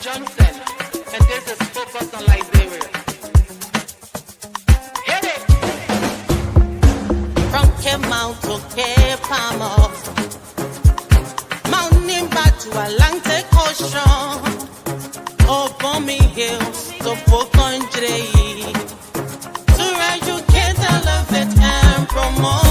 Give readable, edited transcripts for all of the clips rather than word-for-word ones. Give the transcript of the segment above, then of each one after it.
Johnson, and this is Focus on Liberia. Hit it! From Cape Mount to Cape Palmer, mountain back to Atlantic Ocean, Obomi Hills to Pocondre, to educate, elevate, and promote.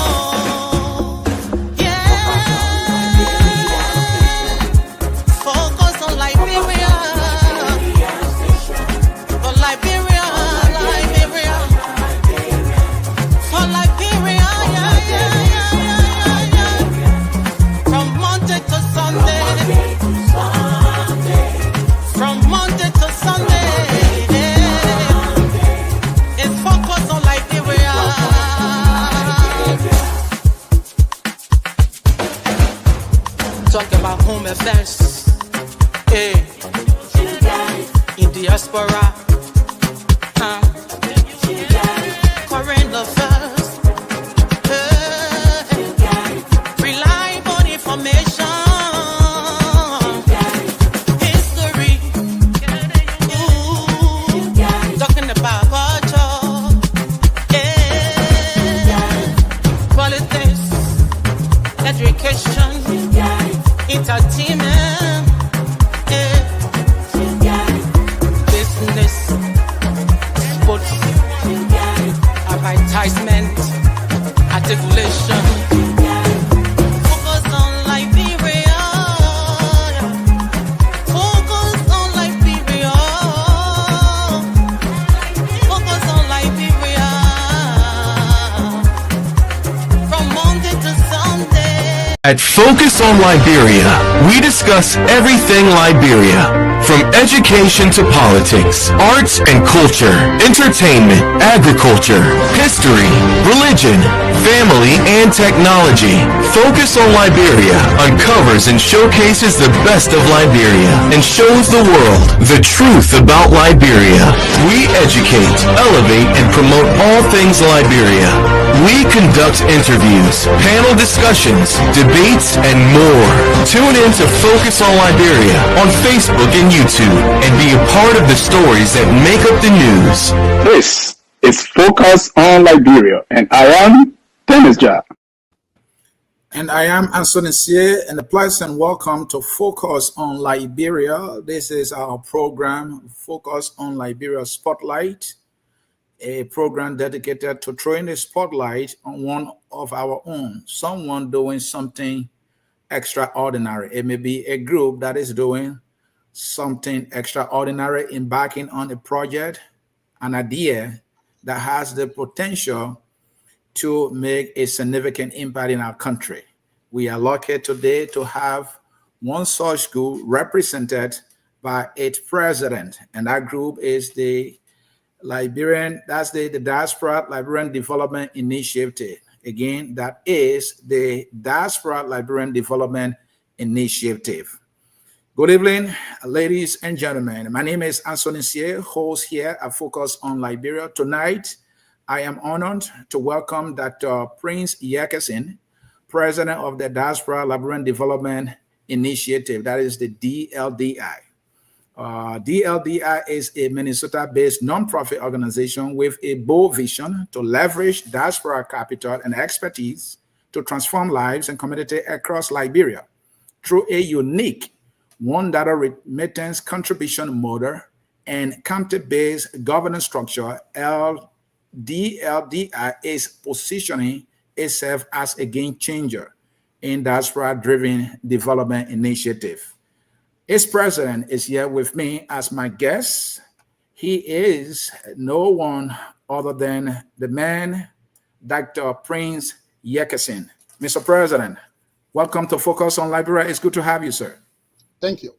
Talking about home affairs, hey, in diaspora, current affairs, hey, reliable information, history, talking about culture, hey, politics, education, entertainment, business, sports, advertisement, articulation. Focus on Liberia. Focus on Liberia. Focus on Liberia. From Monday to Sunday. At Focus on Liberia, we discuss everything Liberia, from education to politics, arts and culture, entertainment, agriculture, history, religion, family, and technology. Focus on Liberia uncovers and showcases the best of Liberia and shows the world the truth about Liberia. We educate, elevate, and promote all things Liberia. We conduct interviews, panel discussions, debates, and more. Tune in to Focus on Liberia on Facebook and YouTube and be a part of the stories that make up the news. This is Focus on Liberia, and I am Dennis Ja. And I am Anthony Sie, and a pleasant welcome to Focus on Liberia. This is our program, Focus on Liberia Spotlight, a program dedicated to throwing a spotlight on one of our own, someone doing something extraordinary. It may be a group that is doing something extraordinary, embarking on a project, an idea that has the potential to make a significant impact in our country. We are lucky today to have one such group represented by its president, and that group is the Diaspora Liberian Development Initiative. Again, that is the Diaspora Liberian Development Initiative. Good evening, ladies and gentlemen. My name is Anthony Sie, host here at Focus on Liberia. Tonight, I am honored to welcome Dr. Prince Yekessin, president of the Diaspora Liberian Development Initiative, that is the DLDI. DLDI is a Minnesota-based nonprofit organization with a bold vision to leverage diaspora capital and expertise to transform lives and community across Liberia through a unique $1 remittance contribution model and county-based governance structure. DLDI is positioning itself as a game changer in diaspora-driven development initiative. Its president is here with me as my guest. He is no one other than the man, Dr. Prince Yekessin. Mr. President, welcome to Focus on Liberia. It's good to have you, sir. Thank you.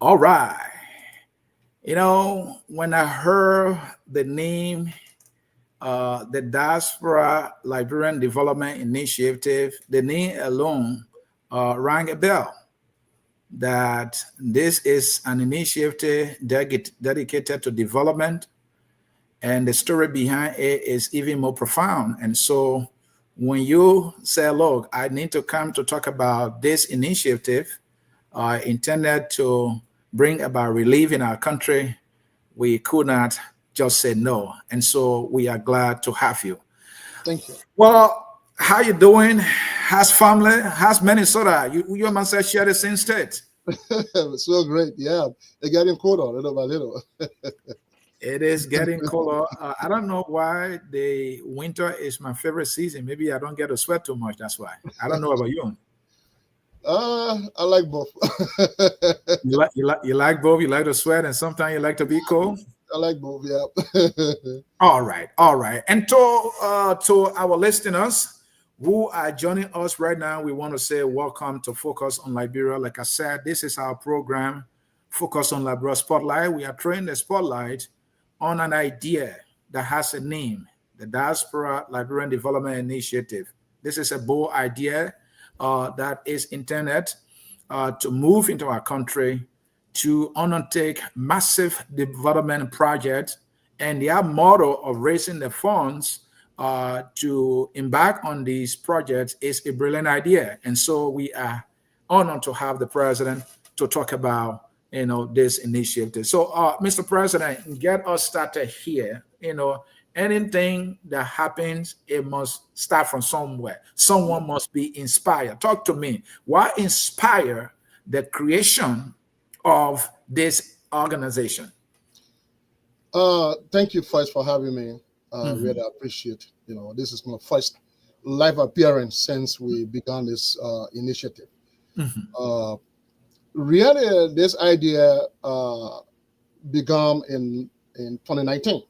All right. You know, when I heard the name, the Diaspora Liberian Development Initiative, the name alone rang a bell. That this is an initiative dedicated to development, and the story behind it is even more profound. And so when you say, look, I need to come to talk about this initiative intended to bring about relief in our country, we could not just say no. And so we are glad to have you. Thank you. Well, how you doing? How's family? How's Minnesota? You and myself share the same state. So great. Yeah. They're getting colder little by little. It is getting colder. I don't know why the winter is my favorite season. Maybe I don't get to sweat too much. That's why. I don't know about you. I like both. You like both. You like to sweat, and sometimes you like to be cold. I like both. Yeah. All right. And to our listeners who are joining us right now, we want to say welcome to Focus on Liberia. Like I said, this is our program, Focus on Liberia Spotlight. We are throwing the spotlight on an idea that has a name, the Diaspora Liberian Development Initiative. This is a bold idea that is intended to move into our country to undertake massive development projects, and their model of raising the funds to embark on these projects is a brilliant idea. And so we are honored to have the president to talk about this initiative. So Mr. President, get us started here. Anything that happens, it must start from somewhere. Someone must be inspired. Talk to me. What inspired the creation of this organization? Thank you first for having me. Really appreciate. This is my first live appearance since we began this initiative. Really, this idea began in 2019.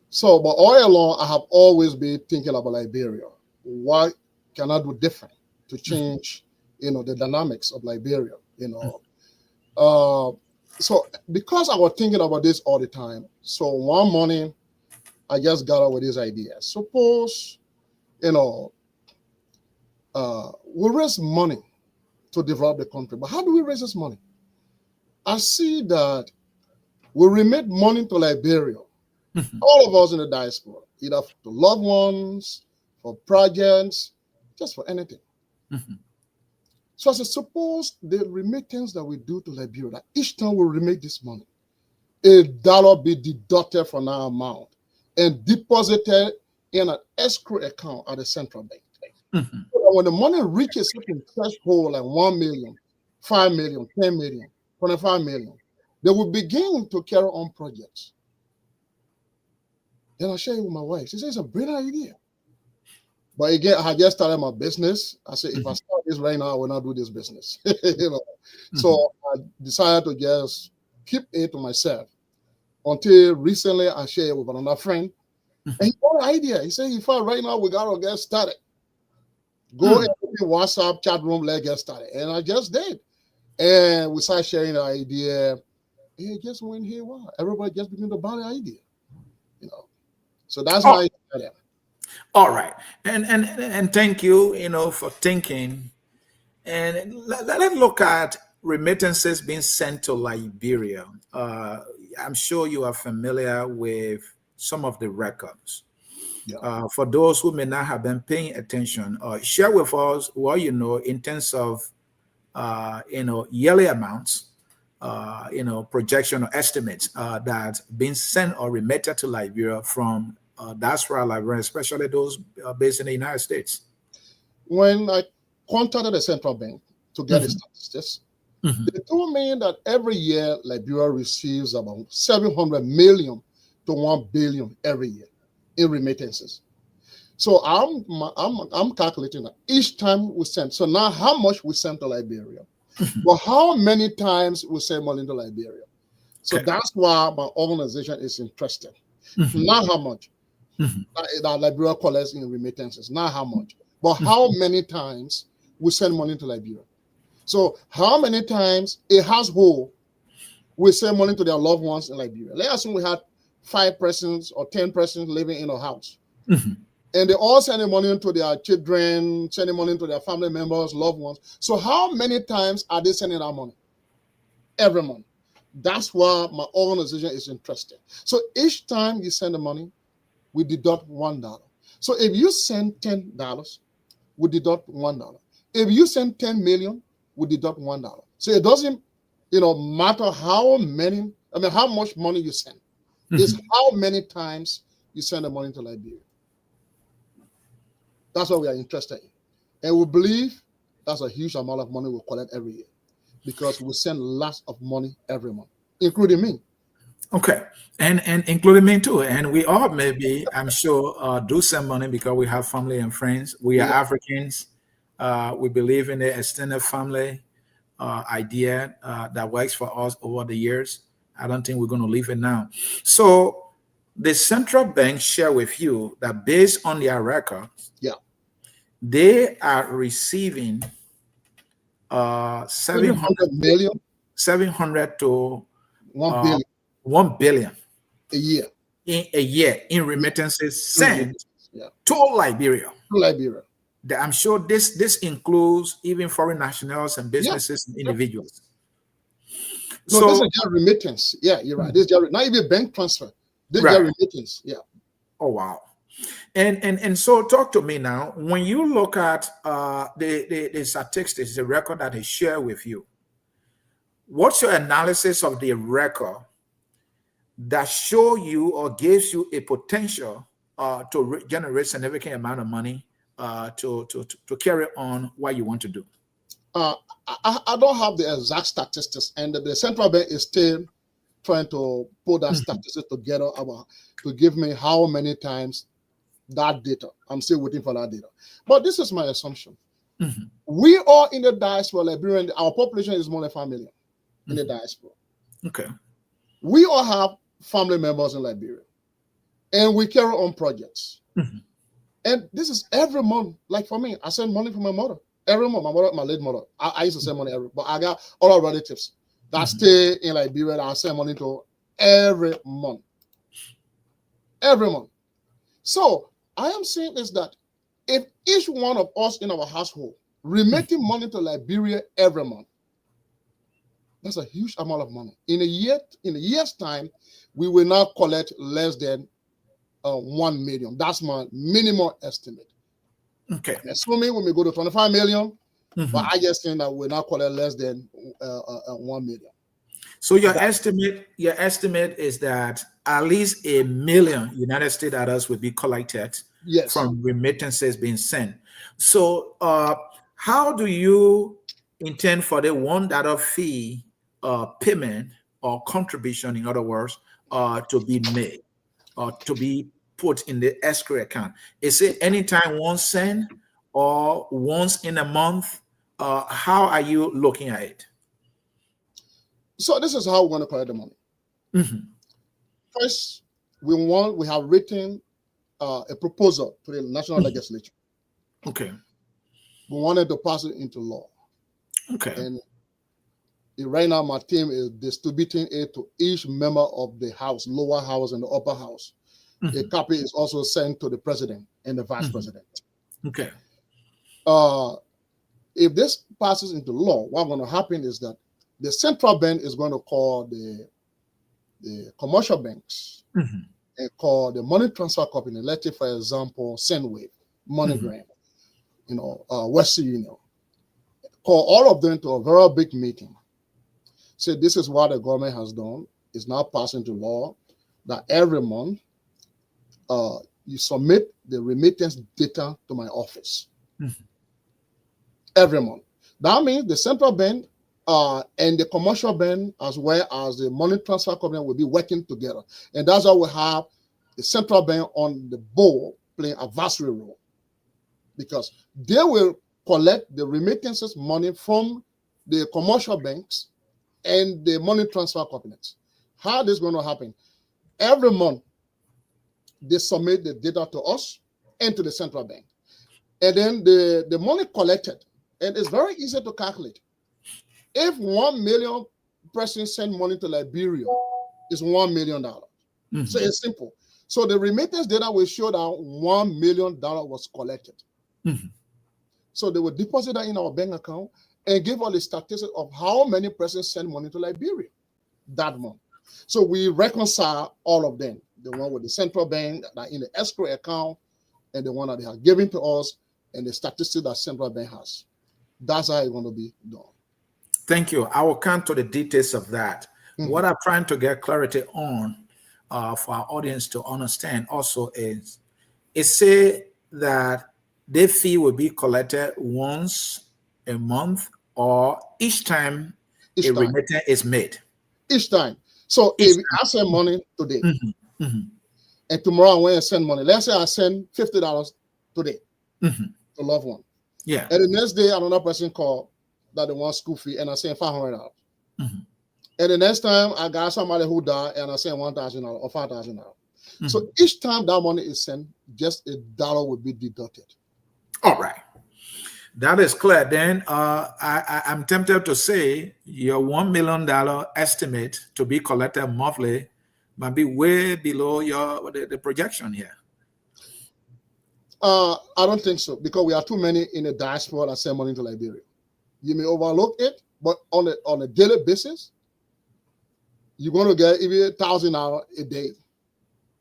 So, but all along, I have always been thinking about Liberia. What can I do different to change, the dynamics of Liberia? So because I was thinking about this all the time, so one morning I just got up with this idea. Suppose, we raise money to develop the country, but how do we raise this money? I see that we remit money to Liberia, all of us in the diaspora, either to loved ones, for projects, just for anything. So I said, suppose the remittance that we do to Liberia, that each time we remit this money, $1 be deducted from our amount and deposited in an escrow account at the central bank. So that when the money reaches certain threshold, like 1 million, 5 million, 10 million, 25 million, they will begin to carry on projects. Then I share it with my wife. She says it's a brilliant idea. But again, I just started my business. I said, if I start this right now, I will not do this business. So I decided to just keep it to myself until recently I shared it with another friend. And he got an idea. He said, in fact, right now we got to get started. Go into the WhatsApp chat room, let's get started. And I just did. And we started sharing the idea. And it just went here. Wow. Everybody just began to buy the idea. So that's how I started. All right, and thank you, for thinking. And let's look at remittances being sent to Liberia. I'm sure you are familiar with some of the records. Yeah. For those who may not have been paying attention, share with us what you know in terms of yearly amounts, projection or estimates that being sent or remitted to Liberia from Diaspora Liberian, especially those based in the United States. When I contacted the central bank to get the statistics, they told me that every year Liberia receives about 700 million to 1 billion every year in remittances. So I'm calculating that each time we send. So now how much we send to Liberia, but how many times we send money to Liberia. So that's why my organization is interested. Not how much. That Liberia collects in remittances, not how much, but how many times we send money to Liberia. So how many times a household will send money to their loved ones in Liberia. Let's assume we had 5 persons or 10 persons living in a house. And they all sending money to their children, sending money to their family members, loved ones. So how many times are they sending that money? Every month. That's why my organization is interested. So each time you send the money, we deduct $1. So if you send $10, we deduct $1. If you send 10 million, we deduct $1. So it matter how much money you send, is how many times you send the money to Liberia. That's what we are interested in. And we believe that's a huge amount of money we collect every year because we send lots of money every month, including me. Okay, and including me too. And we all maybe, I'm sure, do send money because we have family and friends. We are Africans. We believe in the extended family idea that works for us over the years. I don't think we're going to leave it now. So the central bank share with you that based on their records, they are receiving 700 to 1 billion 1 billion a year in remittances sent to Liberia. I'm sure this includes even foreign nationals and businesses and individuals. No, so this is just remittance. Yeah, you're right. This is just, not even bank transfer. This is just remittance. Yeah. Oh wow. And so talk to me now. When you look at the statistics, the record that they share with you, what's your analysis of the record that show you or gives you a potential to generate significant amount of money to carry on what you want to do? I don't have the exact statistics, and the central bank is still trying to put that statistics together to give me how many times that data. I'm still waiting for that data. But this is my assumption. We are in the diaspora Liberian. Our population is more than 5 million in the diaspora. Okay. We all have family members in Liberia, and we carry on projects. And this is every month. Like for me, I send money from my mother every month. My late mother. I used to send money but I got all our relatives that stay in Liberia that I send money to every month. Every month. So I am saying is that if each one of us in our household remitting money to Liberia every month, that's a huge amount of money. In a year's time, we will not collect less than 1 million. That's my minimum estimate. Okay. Assuming when we go to 25 million, but I just think that we're not collect less than 1 million. So your estimate is that at least 1 million United States dollars will be collected from remittances being sent. So how do you intend for the $1 fee payment or contribution, in other words, to be made or to be put in the escrow account? Is it anytime once sent or once in a month? How are you looking at it? So this is how we're going to collect the money. First, we have written a proposal to the national legislature. Okay. We wanted to pass it into law. Okay. And right now, my team is distributing it to each member of the House, lower house and the upper house. A copy is also sent to the president and the vice president. Okay. If this passes into law, what's going to happen is that the central bank is going to call the commercial banks and call the money transfer company. Let's say, for example, Sendwave, MoneyGram, Western Union. Call all of them to a very big meeting. Say, this is what the government has done. It's now passing to law that every month you submit the remittance data to my office. Every month. That means the central bank and the commercial bank, as well as the money transfer company, will be working together. And that's how we have the central bank on the board playing a advisory role, because they will collect the remittances money from the commercial banks and the money transfer companies. How this is going to happen? Every month, they submit the data to us and to the central bank. And then the money collected, and it's very easy to calculate. If 1 million persons send money to Liberia, it's $1 million. So it's simple. So the remittance data will show that $1 million was collected. So they will deposit that in our bank account and give all the statistics of how many persons send money to Liberia that month. So we reconcile all of them. The one with the central bank that are in the escrow account, and the one that they have given to us, and the statistics that central bank has. That's how it's going to be done. Thank you. I will come to the details of that. What I'm trying to get clarity on for our audience to understand also is it say that the fee will be collected once a month or each time Each a time. remittance is made. Each time. So Each if I send money today, Mhm. and tomorrow when I send money, let's say I send $50 today Mhm. to loved one. Yeah. And the next day, another person called that they want school fee, and I send $500. Mhm. And the next time, I got somebody who died, and I send $1,000 or $5,000. Mhm. So each time that money is sent, just $1 will be deducted. All right. That is clear. Then I'm tempted to say your $1 million estimate to be collected monthly might be way below the projection here. I don't think so, because we are too many in the diaspora that send money to Liberia. You may overlook it, but on a daily basis, you're going to get even $1,000 a day.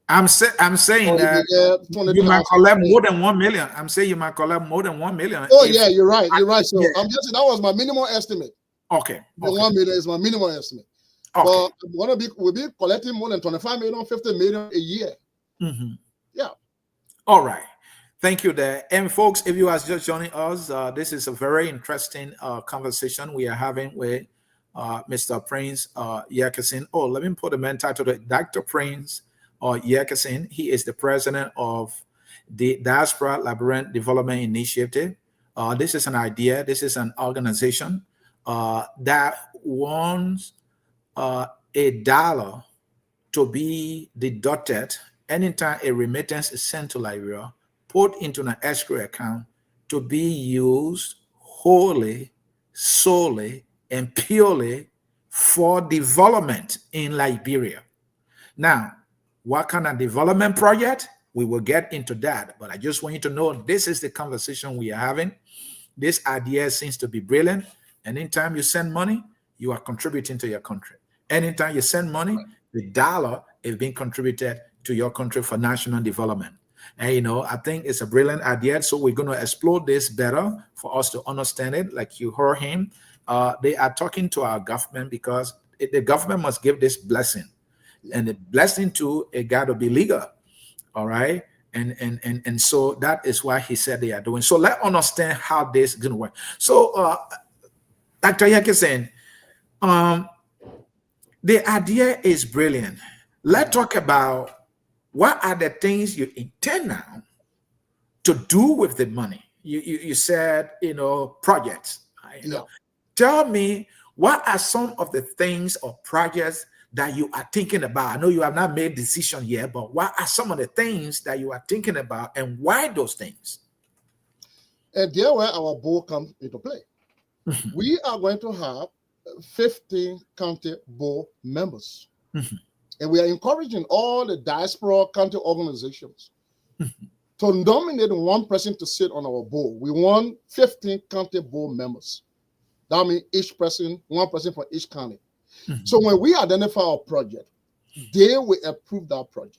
I'm saying Or that you might collect more than 1 million. I'm saying you might collect more than 1 million. Oh, yeah, you're right. You're right. So yeah. I'm just saying that was my minimum estimate. Okay. The 1 million is my minimum estimate. Okay. But we'll be collecting more than 25 million, 50 million a year. Mhm. Yeah. All right. Thank you there. And folks, if you are just joining us, this is a very interesting conversation we are having with Mr. Prince Yerkesin. Oh, let me put the main title to it. Dr. Prince Yerkesin. He is the president of the Diaspora Liberian Development Initiative. This is an idea. This is an organization that wants $1 to be deducted anytime a remittance is sent to Liberia, put into an escrow account to be used wholly, solely, and purely for development in Liberia. Now, what kind of development project? We will get into that, but I just want you to know this is the conversation we are having. This idea seems to be brilliant. And anytime you send money, you are contributing to your country. Anytime you send money, the dollar is being contributed to your country for national development. And, I think it's a brilliant idea. So we're going to explore this better for us to understand it. Like you heard him, they are talking to our government because the government must give this blessing. And the blessing too, it got to be legal. All right. And so that is why he said they are doing. So let's understand how this is going to work. So Dr. Yerkesin, the idea is brilliant. Let's talk about what are the things you intend now to do with the money. You said, projects. Tell me, what are some of the things or projects that you are thinking about? I know you have not made a decision yet, but what are some of the things that you are thinking about and why those things? And there where our board comes into play. We are going to have 15 county board members. And we are encouraging all the diaspora county organizations to nominate one person to sit on our board. We want 15 county board members. That means each person, one person for each county. So when we identify our project, they will approve that project.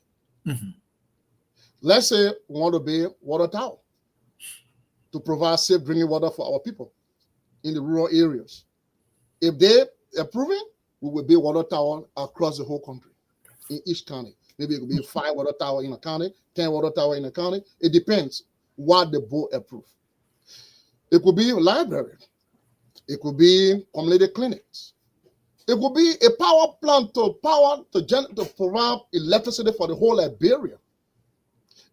Let's say we want to be water tower to provide safe drinking water for our people in the rural areas. If they approve it, we will be water tower across the whole country in each county. Maybe it could be 5 water tower in a county, 10 water tower in a county. It depends what the board approve. It could be a library. It could be community clinics. It could be a power plant to provide electricity for the whole Liberia.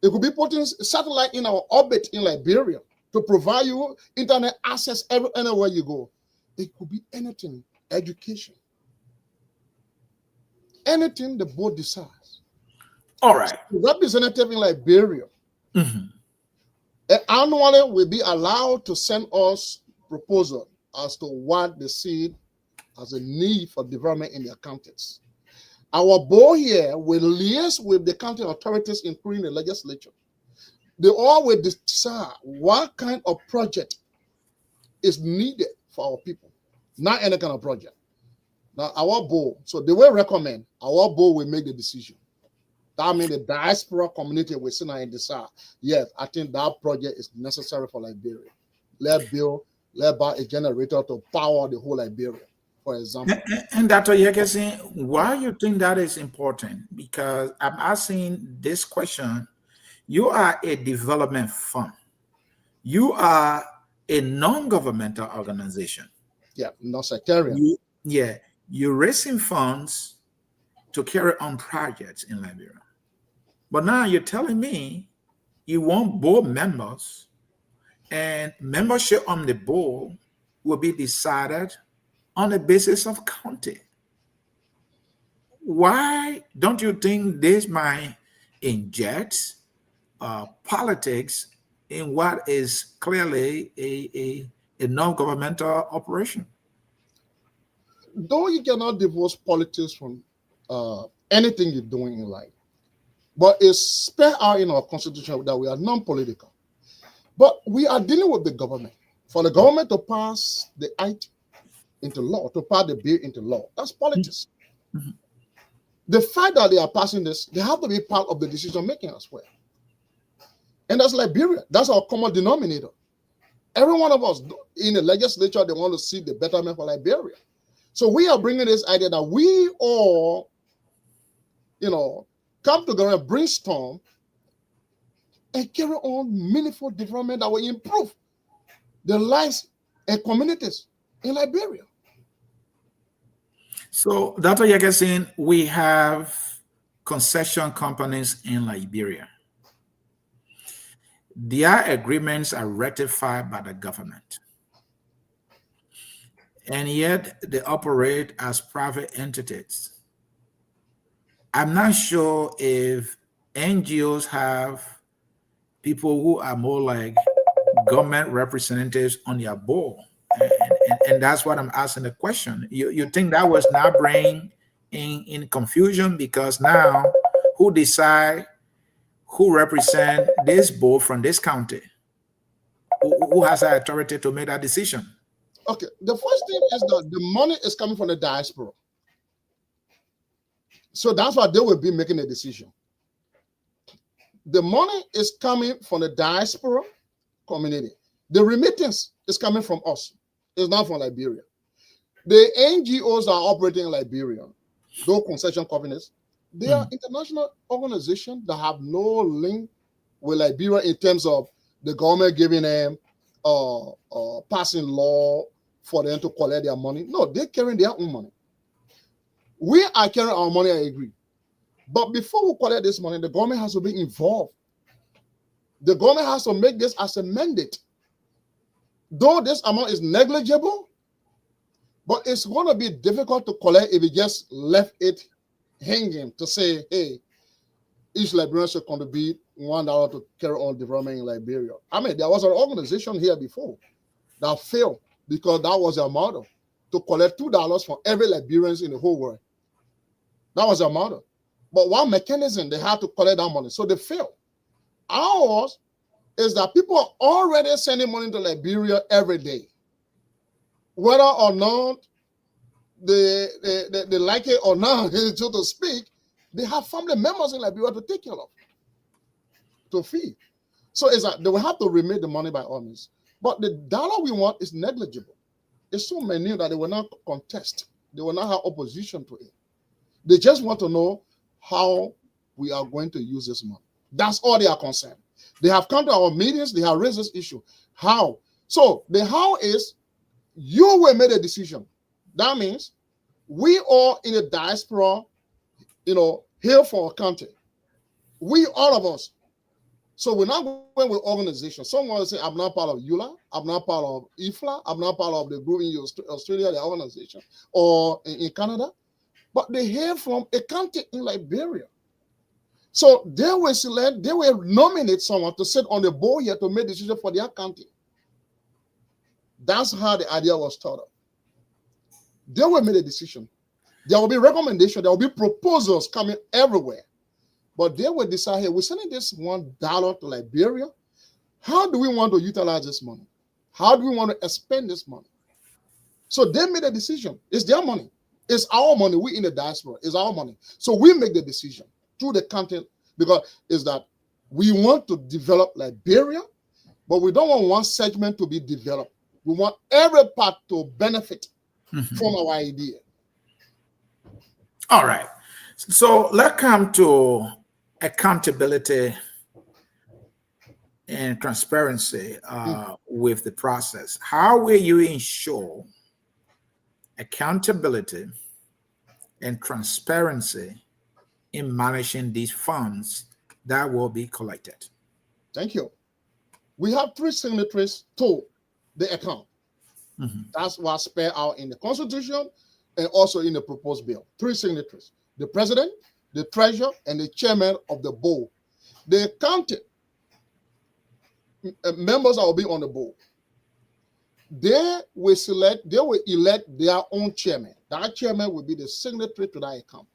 It could be putting satellite in our orbit in Liberia to provide you internet access anywhere you go. It could be anything, education. Anything the board decides. All right. Representative in Liberia annually will be allowed to send us proposal as to what they see as a need for development in their counties. Our board here will liaise with the county authorities, including the legislature. They all will decide what kind of project is needed for our people, not any kind of project. Now, our board, so they will recommend, our board will make the decision. That means the diaspora community will sit and decide, yes, I think that project is necessary for Liberia. Let's buy a generator to power the whole Liberia. for example. And Dr. Yekesi, why you think that is important? Because I'm asking this question. You are a development fund. You are a non-governmental organization. Yeah, not sectarian. You're raising funds to carry on projects in Liberia. But now you're telling me you want board members, and membership on the board will be decided on the basis of county. Why don't you think this might inject politics in what is clearly a non-governmental operation? Though you cannot divorce politics from anything you're doing in life, but it's spelled out in our constitution that we are non-political. But we are dealing with the government. For the government to pass the act into law, to pass the bill into law, that's politics. Mm-hmm. The fact that they are passing this, they have to be part of the decision making as well. And that's Liberia. That's our common denominator. Every one of us in the legislature, they want to see the betterment for Liberia. So we are bringing this idea that we all, come together and brainstorm and carry on meaningful development that will improve the lives and communities in Liberia. So, Dr. Yekesi, we have concession companies in Liberia. Their agreements are ratified by the government. And yet they operate as private entities. I'm not sure if NGOs have people who are more like government representatives on their board. And that's what I'm asking the question. You think that was not bring in confusion, because now who decide who represent this board from this county? Who has the authority to make that decision? Okay, the first thing is that the money is coming from the diaspora. So that's why they will be making a decision. The money is coming from the diaspora community. The remittance is coming from us. It's not from Liberia. The NGOs are operating in Liberia, those concession companies, they are international organizations that have no link with Liberia in terms of the government giving them passing law for them to collect their money. No, they're carrying their own money. We are carrying our money, I agree. But before we collect this money, the government has to be involved. The government has to make this as a mandate. Though this amount is negligible, but it's going to be difficult to collect if we just left it hanging to say, hey, each Liberian should contribute $1 to carry on development in Liberia. I mean, there was an organization here before that failed because that was their model, to collect $2 from every Liberian in the whole world. That was their model. But one mechanism, they had to collect that money, so they failed. Ours is that people are already sending money to Liberia every day. Whether or not they like it or not, so to speak, they have family members in Liberia to take care of, to feed. So it's like they will have to remit the money by all means. But the dollar we want is negligible. It's so many that they will not contest. They will not have opposition to it. They just want to know how we are going to use this money. That's all they are concerned. They have come to our meetings. They have raised this issue. How? So the how is you will make a decision. That means we all in the diaspora, here for our country. We, all of us. So we're not going with organizations. Someone will say, I'm not part of EULA, I'm not part of IFLA, I'm not part of the group in Australia, the organization, or in Canada. But they hear from a country in Liberia. So they will select, they will nominate someone to sit on the board here to make decisions for their country. That's how the idea was thought of. They will make a decision. There will be recommendations, there will be proposals coming everywhere. But they will decide, hey, we're sending this $1 to Liberia. How do we want to utilize this money? How do we want to expend this money? So they made a decision. It's their money. It's our money. We in the diaspora. It's our money. So we make the decision through the content, because it's that we want to develop Liberia, but we don't want one segment to be developed. We want every part to benefit from our idea. All right. So let's come to accountability and transparency with the process. How will you ensure accountability and transparency in managing these funds that will be collected? Thank you. We have 3 signatories to the account. That's what's spelled out in the Constitution and also in the proposed bill. 3 signatories: the president, the treasurer, and the chairman of the board. The county members that will be on the board, they will elect their own chairman. That chairman will be the signatory to that account.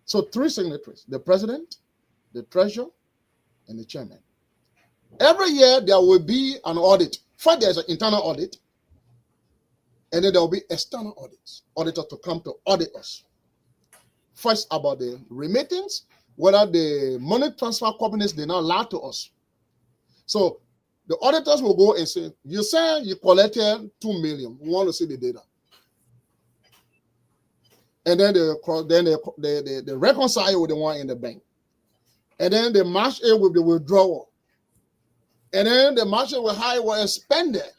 So 3 signatories: the president, the treasurer, and the chairman. Every year there will be an audit. First, there's an internal audit, and then there will be external audits. Auditors to come to audit us. First, about the remittance, whether the money transfer companies they not allowed to us. So the auditors will go and say, you say you collected 2 million. We want to see the data. And then they reconcile with the one in the bank. And then they match it with the withdrawal. And then the match it with how it was expended.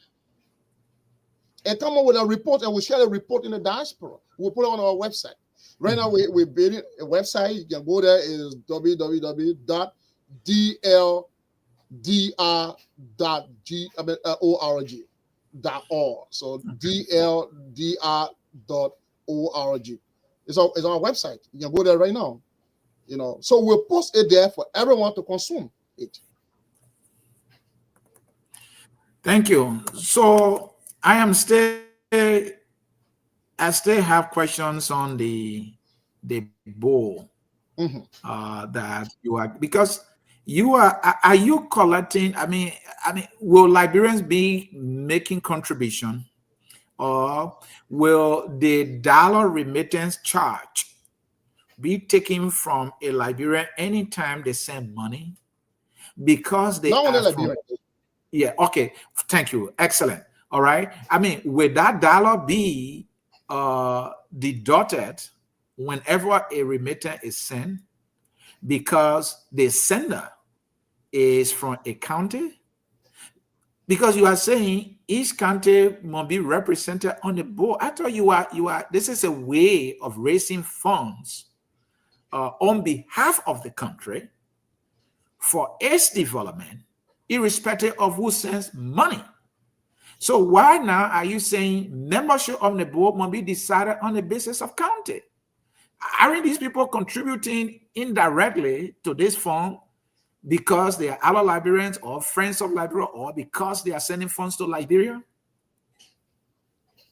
And come up with a report, and we share the report in the diaspora. We'll put it on our website. Right now, we're building a website. You can go there. Is www.dldr.org. So dldr.org. It's on our website. You can go there right now. So we'll post it there for everyone to consume it. Thank you. So I still have questions on the bowl that you are, because are you collecting? I mean, will Liberians be making contribution, or will the dollar remittance charge be taken from a Liberian anytime they send money? Because they not only Liberian. Yeah, okay. Thank you. Excellent. All right. I mean, will that dollar be deducted whenever a remittance is sent because the sender is from a county? Because you are saying each county must be represented on the board. I thought you are. This is a way of raising funds on behalf of the country for its development, irrespective of who sends money. So why now are you saying membership on the board must be decided on the basis of county? Aren't these people contributing indirectly to this fund because they are other Liberians or friends of Liberia, or because they are sending funds to Liberia?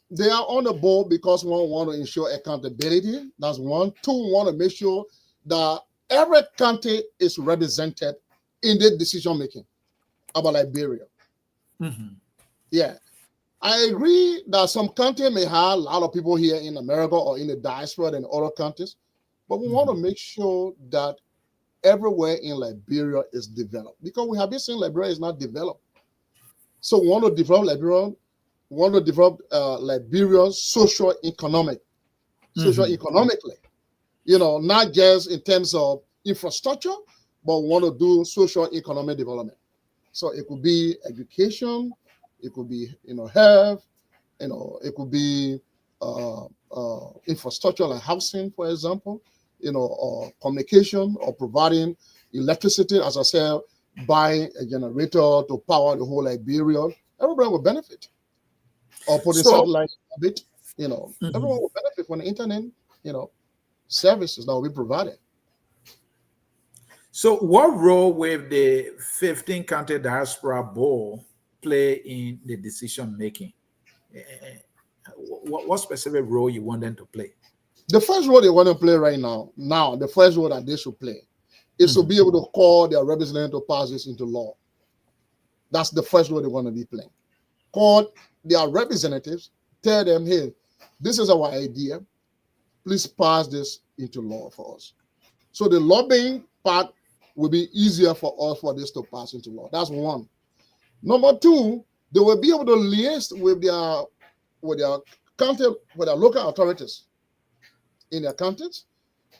They are on the board because one want to ensure accountability. That's one. Two, want to make sure that every country is represented in the decision making about Liberia. Yeah. I agree that some countries may have a lot of people here in America or in the diaspora than other countries, but we want to make sure that everywhere in Liberia is developed, because we have been saying Liberia is not developed. So we want to develop Liberia, Liberia socio-economically, not just in terms of infrastructure, but we want to do socio-economic development. So it could be education, it could be health, it could be infrastructure like housing, for example, or communication, or providing electricity, as I said, buying a generator to power the whole Liberia. Everybody will benefit. Or putting satellite orbit, everyone will benefit from the internet, services that will be provided. So what role will the 15 county diaspora board play in the decision making? What specific role you want them to play? The first role they want to play right now, the first role that they should play is to be able to call their representative to pass this into law. That's the first role they want to be playing. Call their representatives, tell them, hey, this is our idea. Please pass this into law for us. So the lobbying part will be easier for us for this to pass into law. That's one. Number two, they will be able to liaise with their county, with the local authorities in their counties,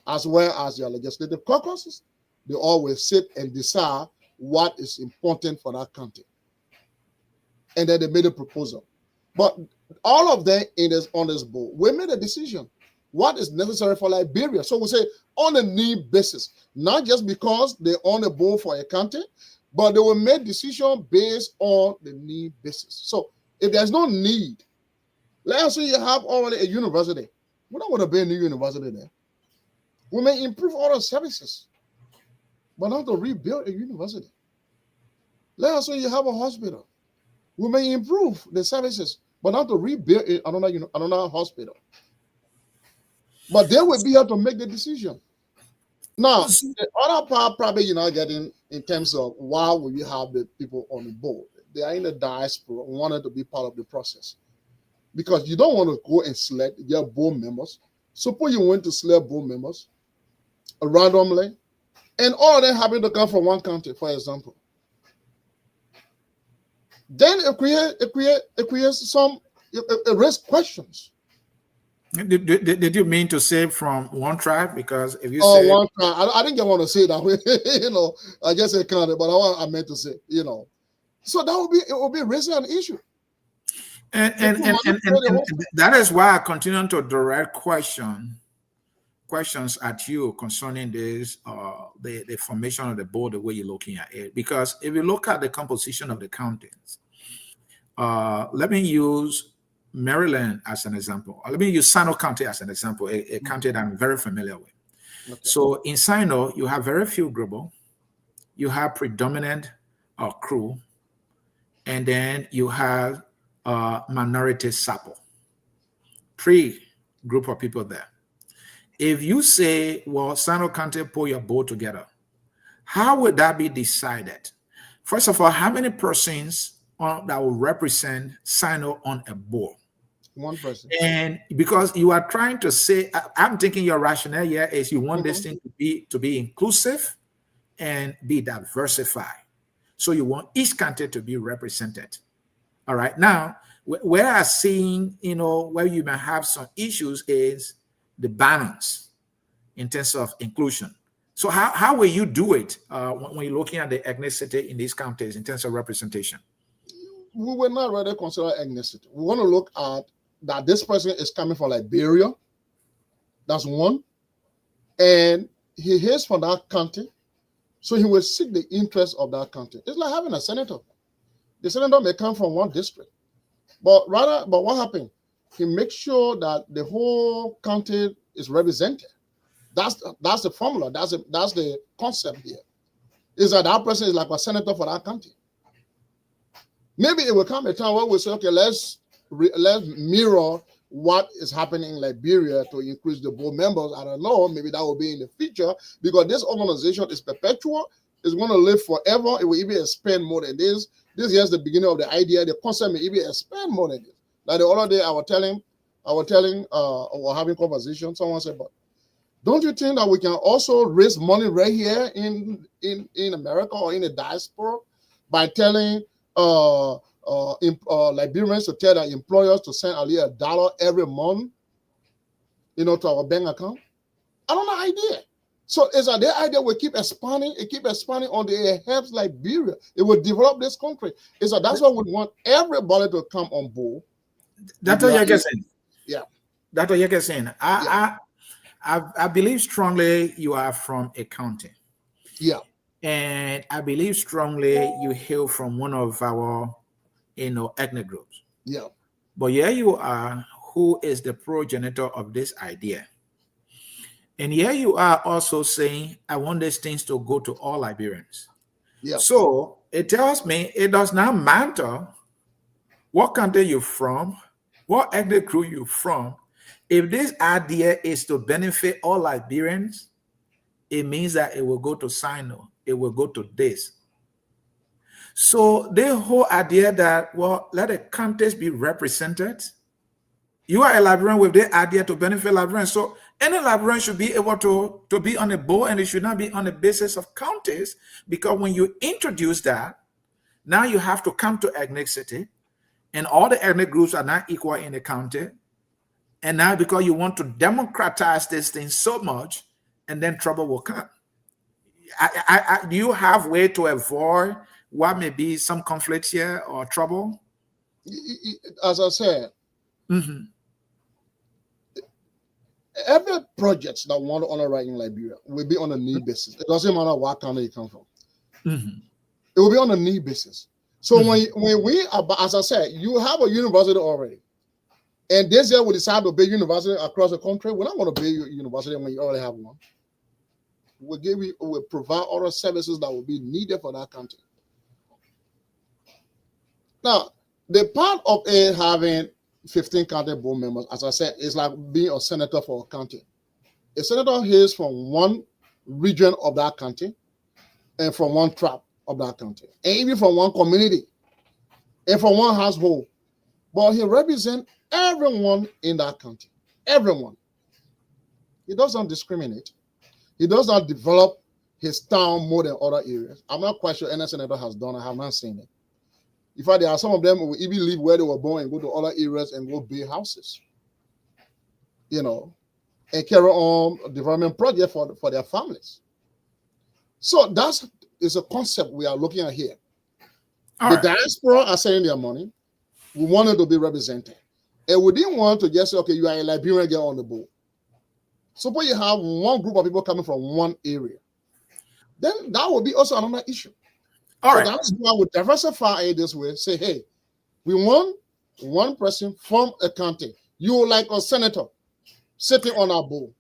as well as their legislative caucuses, they always sit and decide what is important for that county. And then they made a proposal. But all of them on this board, we made a decision. What is necessary for Liberia? So we say on a need basis, not just because they own a board for a county, but they will make decisions based on the need basis. So if there's no need, let's say you have already a university. We don't want to build a new university there. We may improve all the services, but not to rebuild a university. Let's say you have a hospital. We may improve the services, but not to rebuild another hospital. But they will be able to make the decision. Now, the other part probably you're not getting in terms of why will you have the people on the board. They are in the diaspora, wanted to be part of the process. Because you don't want to go and select your board members. Suppose you went to select board members randomly, and all of them happen to come from one country, for example. Then it raises questions. Did you mean to say from one tribe? Because if you say one tribe, I didn't want to say that way. I just said county, but I meant to say, So it will be raising an issue. And that is why I continue to direct questions at you concerning this, the formation of the board, the way you're looking at it. Because if you look at the composition of the counties, let me use Maryland as an example. Let me use Sino County as an example, a county that I'm very familiar with. Okay. So in Sino, you have very few Gribble, you have predominant Crew, and then you have minority Sapo. 3 group of people there. If you say, well, Sino County, pull your board together, how would that be decided? First of all, how many persons that will represent Sino on a board? One person. And because you are trying to say, I'm thinking your rationale here is you want this thing to be inclusive and be diversified. So you want each county to be represented. All right. Now, where I'm seeing, where you may have some issues is the balance in terms of inclusion. So how will you do it when you're looking at the ethnicity in these counties in terms of representation? We will not rather consider ethnicity. We want to look at that this person is coming from Liberia. That's one. And he is from that country. So he will seek the interest of that country. It's like having a senator. The senator may come from one district. But what happened? He makes sure that the whole country is represented. That's the formula. That's the concept here. Is that person is like a senator for that country. Maybe it will come a time where we say, okay, let's mirror what is happening in Liberia to increase the board members. I don't know. Maybe that will be in the future because this organization is perpetual. It's going to live forever. It will even expand more than this. This is the beginning of the idea. The concept may even expand more than this. Like the other day, I was having conversation. Someone said, "But don't you think that we can also raise money right here in America or in the diaspora by telling Liberians to tell their employers to send at least $1 every month, to our bank account?" I don't know idea. So it's their idea will keep expanding. It keep expanding on it helps Liberia. It will develop this country. That's why we want everybody to come on board. That's what you're saying. Yeah. That's what you're saying. I believe strongly you are from a county. Yeah. And I believe strongly you hail from one of our, ethnic groups. Yeah. But here you are, who is the progenitor of this idea. And here you are also saying, I want these things to go to all Liberians. Yeah. So it tells me it does not matter what country you're from, what ethnic group you're from. If this idea is to benefit all Liberians, it means that it will go to Sino. It will go to this. So the whole idea that, well, let the countries be represented. You are a Liberian with the idea to benefit Liberians. So any Liberian should be able to be on a board, and it should not be on the basis of counties, because when you introduce that, now you have to come to ethnicity, and all the ethnic groups are not equal in the county. And now because you want to democratize this thing so much, and then trouble will come. Do you have way to avoid what may be some conflicts here or trouble? As I said, Mm-hmm. every project that want to honor right in Liberia will be on a need basis. It doesn't matter what country you come from. Mm-hmm. It will be on a need basis. So Mm-hmm. when we are, as I said, you have a university already, and this year we decide to build university across the country. We're not going to build university when you already have one. We'll provide other services that will be needed for that country. Now, the part of it having 15 county board members, as I said, is like being a senator for a county. A senator hails from one region of that county and from one tribe of that county, and even from one community and from one household. But he represents everyone in that county. Everyone. He doesn't discriminate. He does not develop his town more than other areas. I'm not quite sure any senator has done. I have not seen it. In fact, there are some of them who will even leave where they were born and go to other areas and go build houses, and carry on a development project for their families. So that is a concept we are looking at here. The diaspora are sending their money. We wanted to be represented. And we didn't want to just say, okay, you are a Liberian, get on the board. Suppose you have one group of people coming from one area. Then that would be also another issue. So that's why we diversify it this way. Say, hey, we want one person from a county. You like a senator sitting on our board.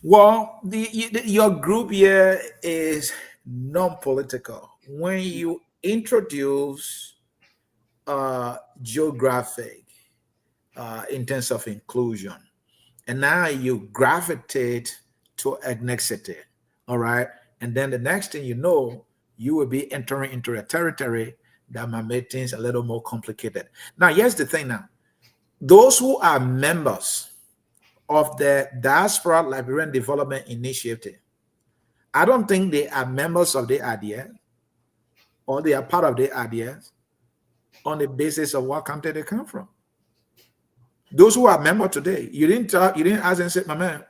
Well, your group here is non-political. When you introduce geographic in terms of inclusion, and now you gravitate to ethnicity, all right? And then the next thing you know, you will be entering into a territory that might make things a little more complicated. Now, here's the thing now. Those who are members of the Diaspora Liberian Development Initiative, I don't think they are members of the idea or they are part of the ideas on the basis of what country they come from. Those who are members today, you didn't ask and say, my man,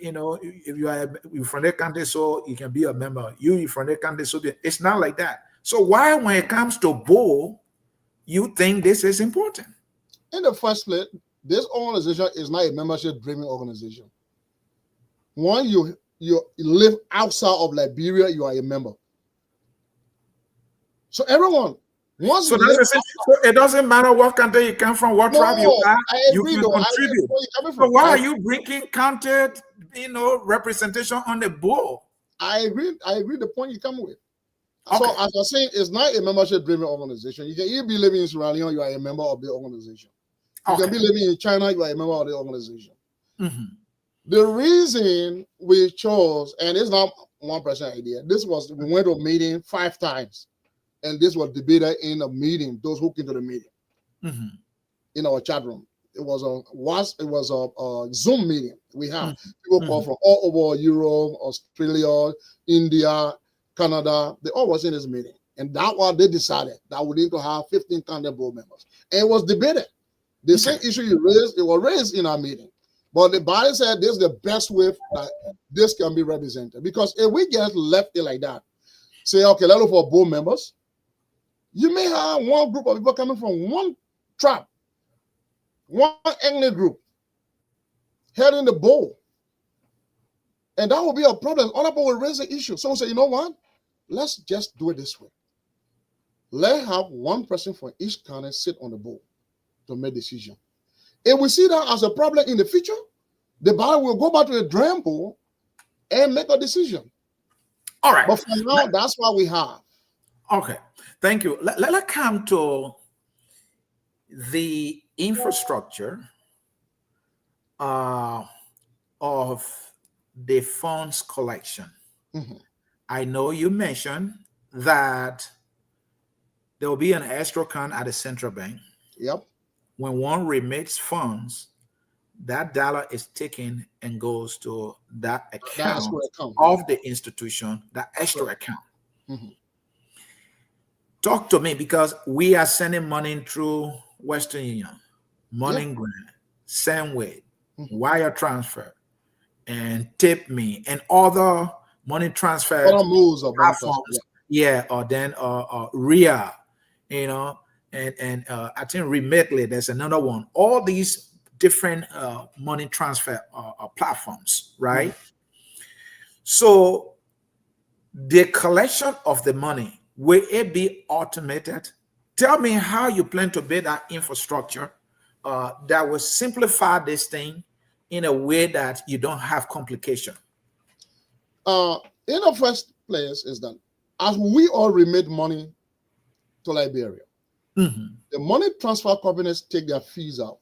if you're from that country, so you can be a member. You're from that country, so it's not like that. So why, when it comes to board, you think this is important? In the first place, this organization is not a membership-driven organization. When you live outside of Liberia, you are a member. So everyone, so it doesn't matter what country you come from, what tribe you are, you can contribute. So why are you bringing counted, representation on the board? I agree the point you come with. Okay. So as I'm saying, it's not a membership-driven organization. You can be living in Sierra Leone, you are a member of the organization. You can be living in China, you are a member of the organization. Mm-hmm. The reason we chose, and it's not one person idea, we went to a meeting 5 times. And this was debated in a meeting, those who came to the meeting, in our chat room. It was a Zoom meeting. We had people call from all over Europe, Australia, India, Canada. They all was in this meeting. And that was they decided that we need to have 15 county board members. And it was debated. The same issue you raised, it was raised in our meeting. But the body said this is the best way that this can be represented. Because if we get left like that, say, okay, let's look for board members. You may have one group of people coming from one tribe, one ethnic group, heading the board. And that will be a problem. Other people will raise the issue. Someone say, you know what? Let's just do it this way. Let's have one person from each county sit on the board to make decision. If we see that as a problem in the future, the body will go back to the drawing board and make a decision. All right. But for now, that's what we have. Okay. Thank you. Let's come to the infrastructure of the funds collection. Mm-hmm. I know you mentioned that there will be an escrow account at the central bank. Yep. When one remits funds, that dollar is taken and goes to that account of the institution, that escrow account. Mm-hmm. Talk to me, because we are sending money through Western Union, MoneyGram, Sandway, wire transfer, and tip me, and other money transfer Other moves of bank transfer. platforms. Yeah, or then RIA, you know, and I think Remitly, there's another one. All these different money transfer platforms, right? So the collection of the money, will it be automated? Tell me how you plan to build that infrastructure that will simplify this thing in a way that you don't have complication. In the first place is that as we all remit money to Liberia, the money transfer companies take their fees out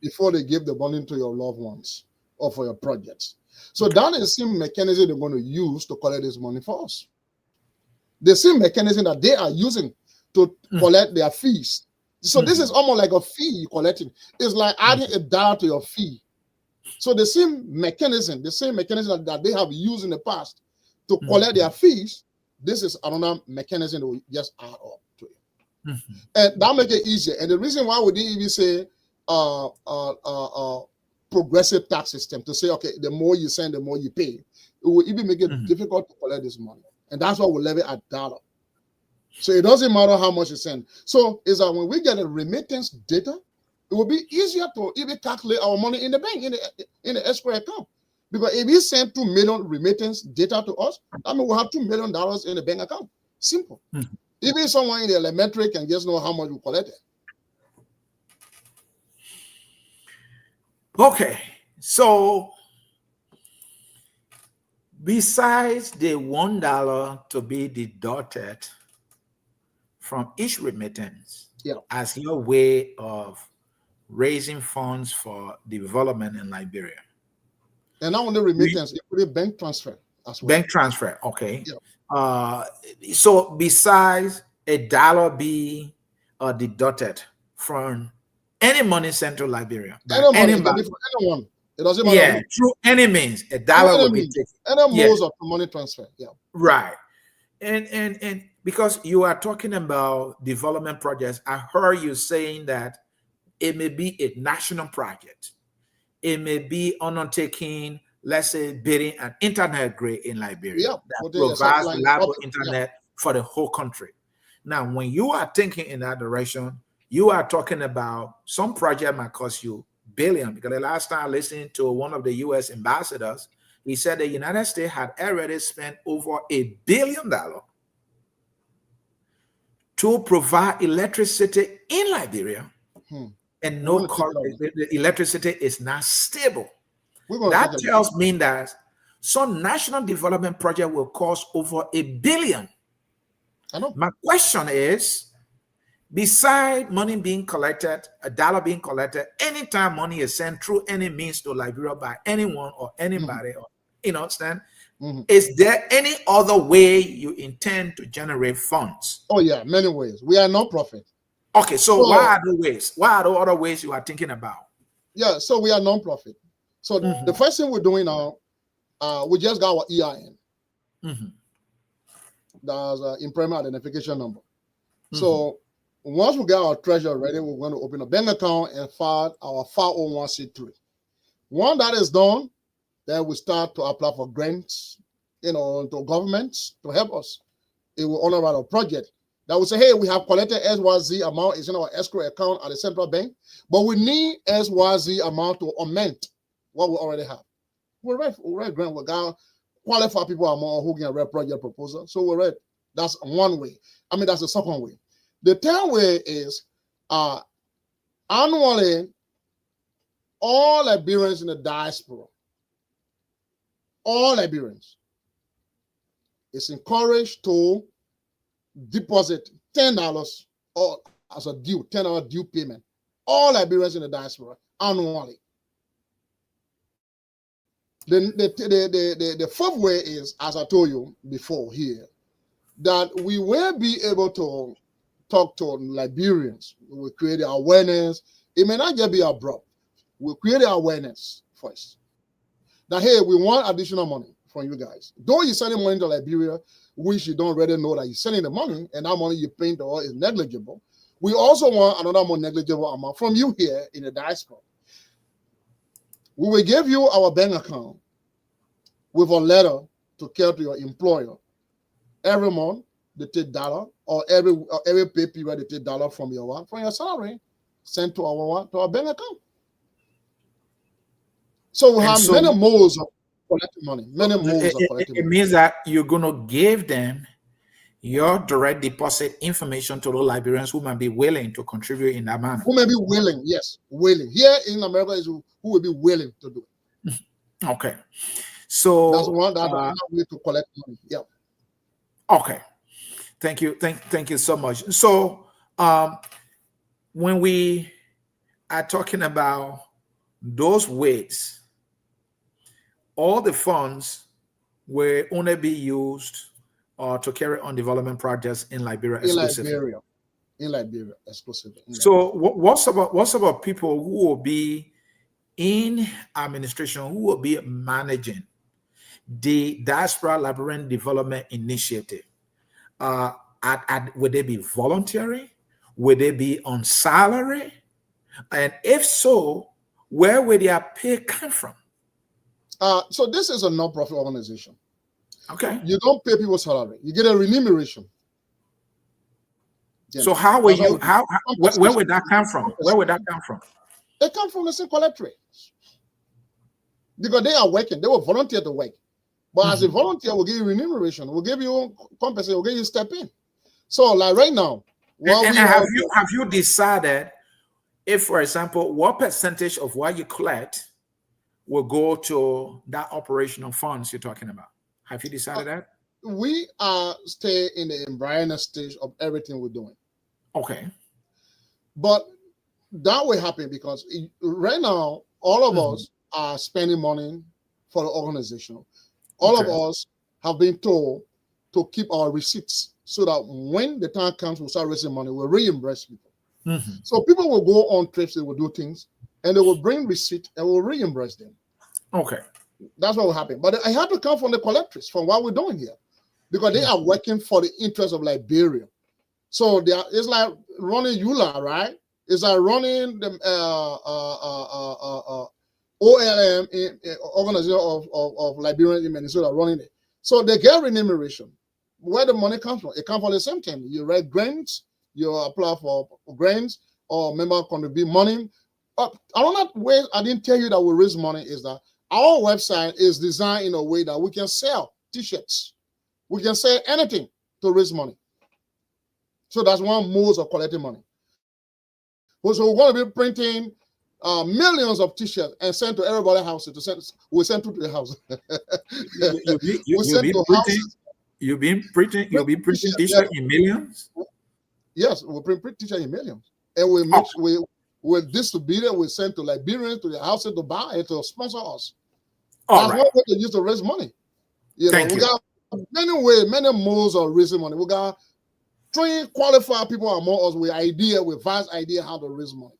before they give the money to your loved ones or for your projects. So that is the same mechanism they're going to use to collect this money for us. The same mechanism that they are using to collect their fees. So this is almost like a fee you're collecting. It's like adding $1 to your fee. So the same mechanism that they have used in the past to collect their fees, this is another mechanism that we just add up to it. And that makes it easier. And the reason why we didn't even say progressive tax system, to say, okay, the more you send, the more you pay, it will even make it difficult to collect this money. And that's why we levy at $1. So it doesn't matter how much you send. So is that when we get a remittance data, it will be easier to even calculate our money in the bank, in the escrow account. Because if you send 2 million remittance data to us, that means we'll have $2 million in the bank account. Simple. Even someone in the elementary can just know how much we collected. Okay, so besides the $1 to be deducted from each remittance as your way of raising funds for development in Liberia. And not only remittance, including bank transfer as well. Bank transfer, okay. So besides $1 be deducted from any money sent to Liberia, anyone, it doesn't matter. Yeah, through any means, $1 will be taken. Any modes of money transfer, right. And because you are talking about development projects, I heard you saying that it may be a national project. It may be undertaking, let's say, building an internet grid in Liberia that provides reliable internet for the whole country. Now, when you are thinking in that direction, you are talking about some project might cost you billion, because the last time I listened to one of the U.S. ambassadors, he said the United States had already spent over $1 billion to provide electricity in Liberia, and the electricity is not stable. That tells me that some national development project will cost over $1 billion. I know. My question is, beside money being collected, $1 being collected, anytime money is sent through any means to Liberia by anyone or anybody, or Stan, is there any other way you intend to generate funds? Oh yeah, many ways. We are non-profit. Okay, so what are the ways? What are the other ways you are thinking about? Yeah, so we are non-profit. So the first thing we're doing now, we just got our EIN. That's an employment identification number. So once we get our treasure ready, we're going to open a bank account and file our 501c3. Once that is done, then we start to apply for grants, to governments to help us. It will honor our project. That will say, hey, we have collected XYZ amount, is in our escrow account at the central bank, but we need XYZ amount to augment what we already have. We're ready grant. We got qualified people among who can read project proposal. So we're ready. That's one way. That's the second way. The third way is annually, all Liberians in the diaspora, all Liberians, is encouraged to deposit $10 or as a due, $10 due payment. All Liberians in the diaspora annually. The fourth way is, as I told you before here, that we will be able to talk to Liberians. We will create awareness. It may not just be abrupt. We'll create awareness first. That, hey, we want additional money from you guys. Though you're sending money to Liberia, which you don't already know that you're sending the money, and that money you're paying to us is negligible, we also want another more negligible amount from you here in the diaspora. We will give you our bank account with a letter to care to your employer. Every month they take dollar, or every pay period they take dollar from your salary, sent to our bank account. So we have many modes of collecting money. Many modes of collecting money. It means that you're gonna give them your direct deposit information to those Liberians who might be willing to contribute in that manner. Who may be willing, yes, willing. Here in America is who will be willing to do it. Okay. So that's one way to collect money. Yeah. Okay. Thank you. Thank you so much. So when we are talking about those ways, all the funds will only be used to carry on development projects in Liberia exclusively. In Liberia exclusively. So what's about people who will be in administration, who will be managing the Diaspora Liberian Development Initiative? Would they be voluntary? Would they be on salary? And if so, where would their pay come from? So this is a non-profit organization. Okay. You don't pay people salary. You get a remuneration. So how will you? Where would that come from? Where would that come from? It comes from the same collectorate. Because they are working. They will volunteer to work. But as a volunteer, we'll give you remuneration. We'll give you compensation. We'll give you step in. So like right now, have you decided if, for example, what percentage of what you collect will go to that operational funds you're talking about? Have you decided that? We are still in the embryonic stage of everything we're doing. Okay. But that will happen because right now, all of us are spending money for the organization. All of us have been told to keep our receipts so that when the time comes, we'll start raising money, we'll reimburse people. So people will go on trips, they will do things, and they will bring receipt and we'll reimburse them. Okay. That's what will happen. But I have to come from the collectors, from what we're doing here, because they are working for the interest of Liberia. So it's like running EULA, right? It's like running the OLM, organization of Liberians in Minnesota, running it. So they get remuneration. Where the money comes from? It comes from the same thing. You write grants, you apply for grants, or member contribute money. Another way I didn't tell you that we raise money is that our website is designed in a way that we can sell t-shirts. We can sell anything to raise money. So that's one mode of collecting money. So we're going to be printing millions of t-shirts and send to everybody's houses. We send to the house. You'll be printing t-shirts in millions? Yes, we'll print t-shirts in millions. And we'll distribute it, we send to Liberians, to the houses to buy it, to sponsor us. That's one way to use to raise money. We got many ways, many modes of raising money. We got 3 qualified people among us with vast idea how to raise money.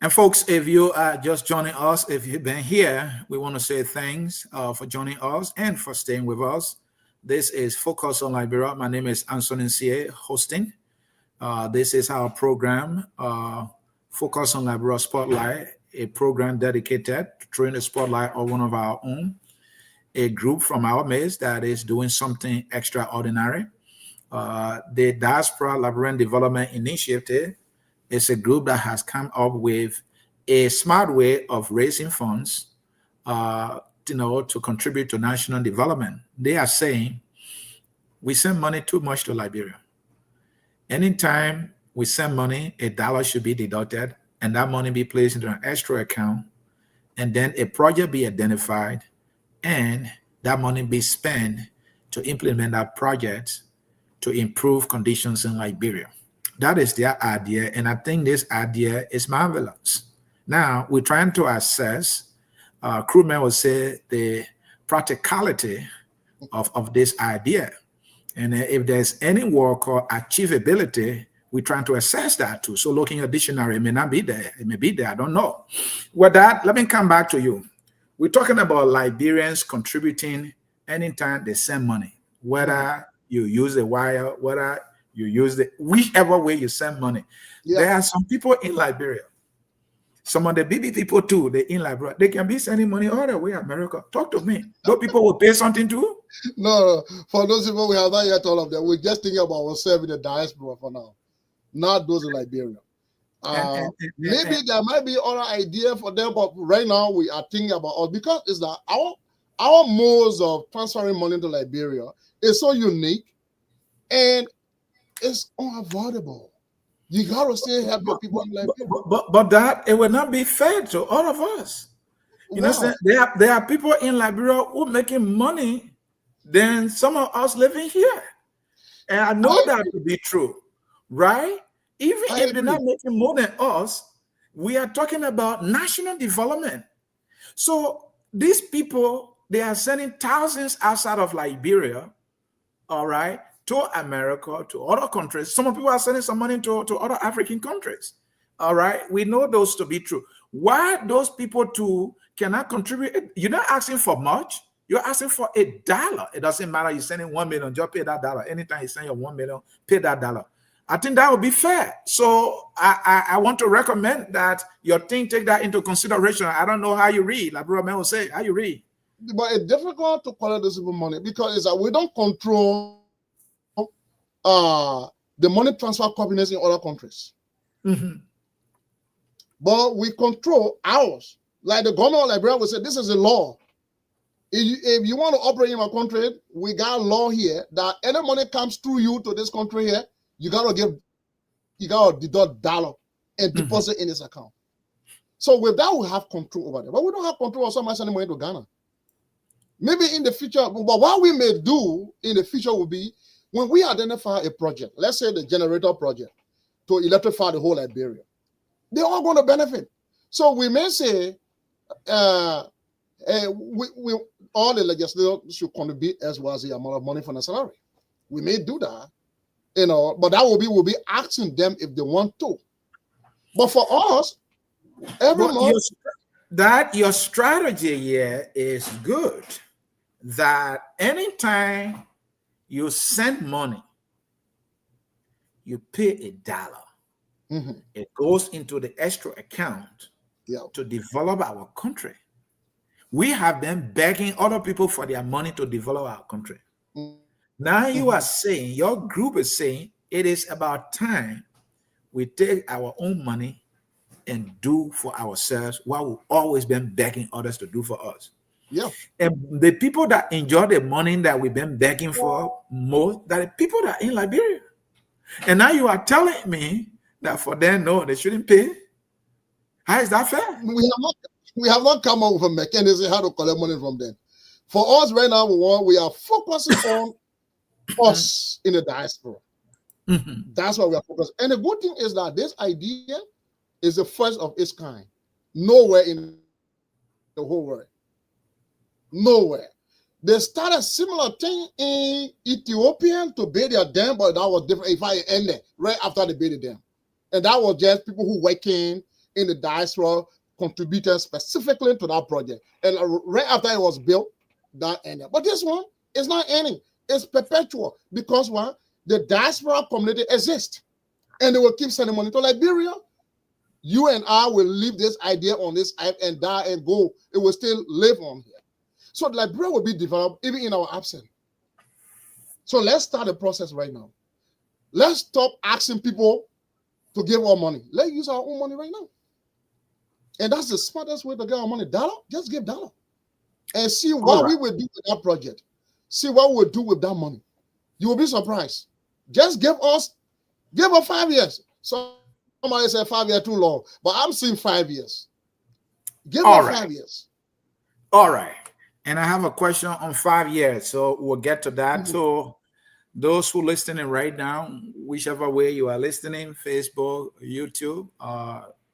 And folks, if you are just joining us, if you've been here, we want to say thanks for joining us and for staying with us. This is Focus on Liberia. My name is Anson Nsie, hosting. This is our program, Focus on Liberia Spotlight, a program dedicated to throwing the spotlight on one of our own, a group from our midst that is doing something extraordinary. The Diaspora Liberian Development Initiative is a group that has come up with a smart way of raising funds, to contribute to national development. They are saying we send money too much to Liberia. Anytime we send money, $1 should be deducted, and that money be placed into an escrow account, and then a project be identified, and that money be spent to implement that project to improve conditions in Liberia. That is their idea, and I think this idea is marvelous. Now, we're trying to assess, crewmen will say, the practicality of this idea. And if there's any word called achievability, we're trying to assess that too. So look in your dictionary, it may not be there. It may be there, I don't know. With that, let me come back to you. We're talking about Liberians contributing anytime they send money, whether you use the wire, whether you use whichever way you send money. There are some people in Liberia, Some of the BB people too, they in Liberia, they can be sending money all the way to America. Talk to me. Those people will pay something too? No, for those people, we have not yet all of them. We're just thinking about ourselves in the diaspora for now, not those in Liberia. Maybe there might be other idea for them, but right now we are thinking about us because it's that our modes of transferring money to Liberia is so unique and it's unavoidable. You gotta still help your people in Liberia. But that it will not be fair to all of us. You know, there are people in Liberia who making money than some of us living here, and I know that to be true, right? Even if they're not making more than us, we are talking about national development. So these people, they are sending thousands outside of Liberia, all right, to America, to other countries. Some people are sending some money to other African countries, all right? We know those to be true. Why those people too cannot contribute? You're not asking for much. You're asking for $1. It doesn't matter. You're sending $1 million, just pay that dollar. Anytime you send your $1 million, pay that dollar. I think that would be fair. So I want to recommend that your team take that into consideration. I don't know how you read. Like Brother Man will say, how you read. But it's difficult to collect this money because it's that we don't control the money transfer companies in other countries. Mm-hmm. But we control ours. Like the government of Liberia will say, this is a law. If you want to operate in a country, we got a law here that any money comes through you to this country here, you gotta deduct dollar and deposit in this account. So with that, we have control over it. But we don't have control of somebody sending money to Ghana. Maybe in the future, but what we may do in the future will be when we identify a project, let's say the generator project, to electrify the whole Liberia, they're all going to benefit. So we may say, we all the legislators should contribute as well as the amount of money from the salary. We may do that, you know, but that we'll be asking them if they want to. But for us, every month, your strategy here is good. That anytime you send money, you pay $1. It goes into the extra account to develop our country. We have been begging other people for their money to develop our country. Now you are saying, your group is saying, it is about time we take our own money and do for ourselves what we've always been begging others to do for us. Yeah. And the people that enjoy the money that we've been begging for most, that the people that are in Liberia. And now you are telling me that for them, no, they shouldn't pay. How is that fair? We have not come up with a mechanism how to collect money from them. For us right now, we are focusing on us in the diaspora. That's what we are focused. And the good thing is that this idea is the first of its kind. Nowhere in the whole world. Nowhere. They started a similar thing in Ethiopia to build their dam, but that was different. If I ended right after they built the dam. And that was just people who working in the diaspora contributed specifically to that project. And right after it was built, that ended. But this one is not ending. It's perpetual because what? The diaspora community exists. And they will keep sending money to Liberia. You and I will leave this idea on this and die and go. It will still live on here. So Liberia will be developed even in our absence. So let's start the process right now. Let's stop asking people to give our money. Let's use our own money right now. And that's the smartest way to get our money. $1, just give $1. And see what we will do with that project. See what we'll do with that money. You will be surprised. Just give us 5 years. Somebody said 5 years too long, but I'm seeing 5 years. Give us 5 years. All right. And I have a question on 5 years, so we'll get to that. So those who are listening right now, whichever way you are listening, Facebook, YouTube,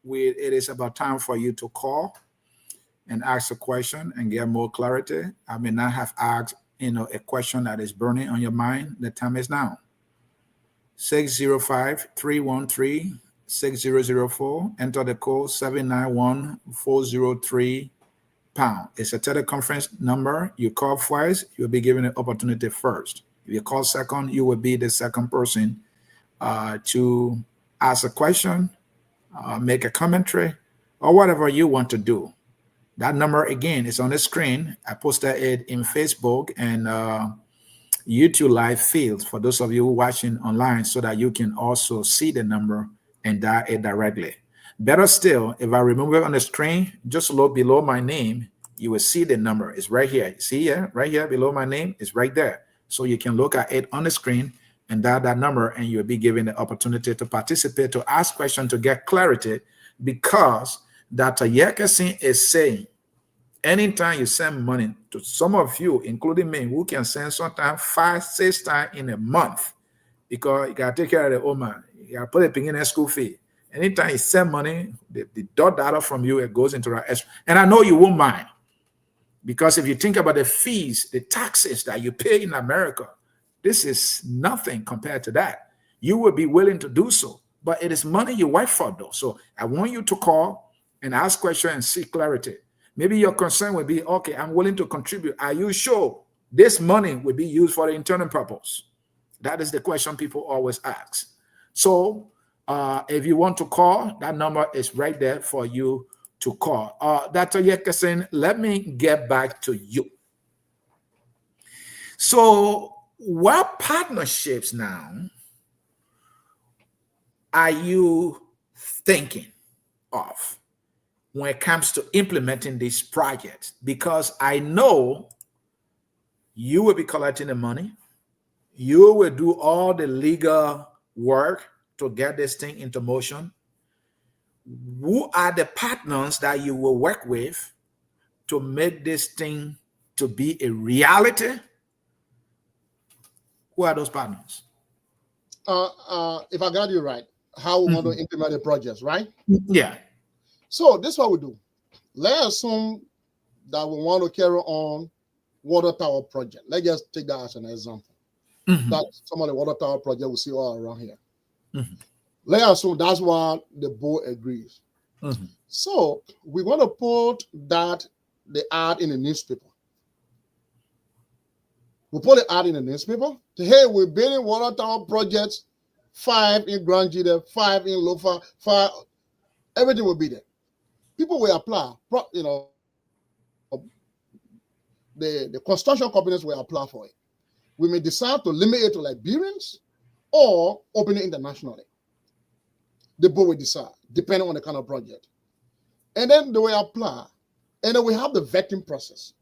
it is about time for you to call and ask a question and get more clarity. I may not have asked, a question that is burning on your mind. The time is now. 605-313-6004. Enter the code 791-403#. It's a teleconference number. You call twice, you'll be given an opportunity first. If you call second, you will be the second person to ask a question, make a commentary, or whatever you want to do. That number again is on the screen. I posted it in Facebook and YouTube live feed for those of you watching online so that you can also see the number and dial it directly. Better still, if I remove it on the screen, just look below my name, you will see the number. It's right here. You see here, right here below my name, it's right there. So you can look at it on the screen and dial that number, and you'll be given the opportunity to participate, to ask questions, to get clarity, because Dr. Yekasin is saying, anytime you send money to some of you, including me, who can send sometimes 5, 6 times in a month, because you got to take care of the old man. You got to put a ping in a school fee. Anytime you send money, the dot data from you, it goes into that extra. And I know you won't mind, because if you think about the fees, the taxes that you pay in America, this is nothing compared to that. You will be willing to do so, but it is money you work for, though. So I want you to call and ask questions and seek clarity. Maybe your concern will be, okay, I'm willing to contribute. Are you sure this money will be used for the internal purpose? That is the question people always ask. So if you want to call, that number is right there for you to call. Dr. Yekasin, let me get back to you. So what partnerships now are you thinking of when it comes to implementing this project? Because I know you will be collecting the money. You will do all the legal work to get this thing into motion. Who are the partners that you will work with to make this thing to be a reality? Who are those partners? If I got you right, how we want to implement the projects, right? Yeah. So this is what we do. Let's assume that we want to carry on water tower project. Let's just take that as an example. That some of the water tower project we see all around here. Let's assume that's what the board agrees. So we want to put the ad in the newspaper. We put the ad in the newspaper. Hey, we're building water tower projects, 5 in Grand Jide, 5 in Lofa, 5. Everything will be there. People will apply. You know, the construction companies will apply for it. We may decide to limit it to Liberians or open it internationally. The board will decide, depending on the kind of project. And then they will apply. And then we have the vetting process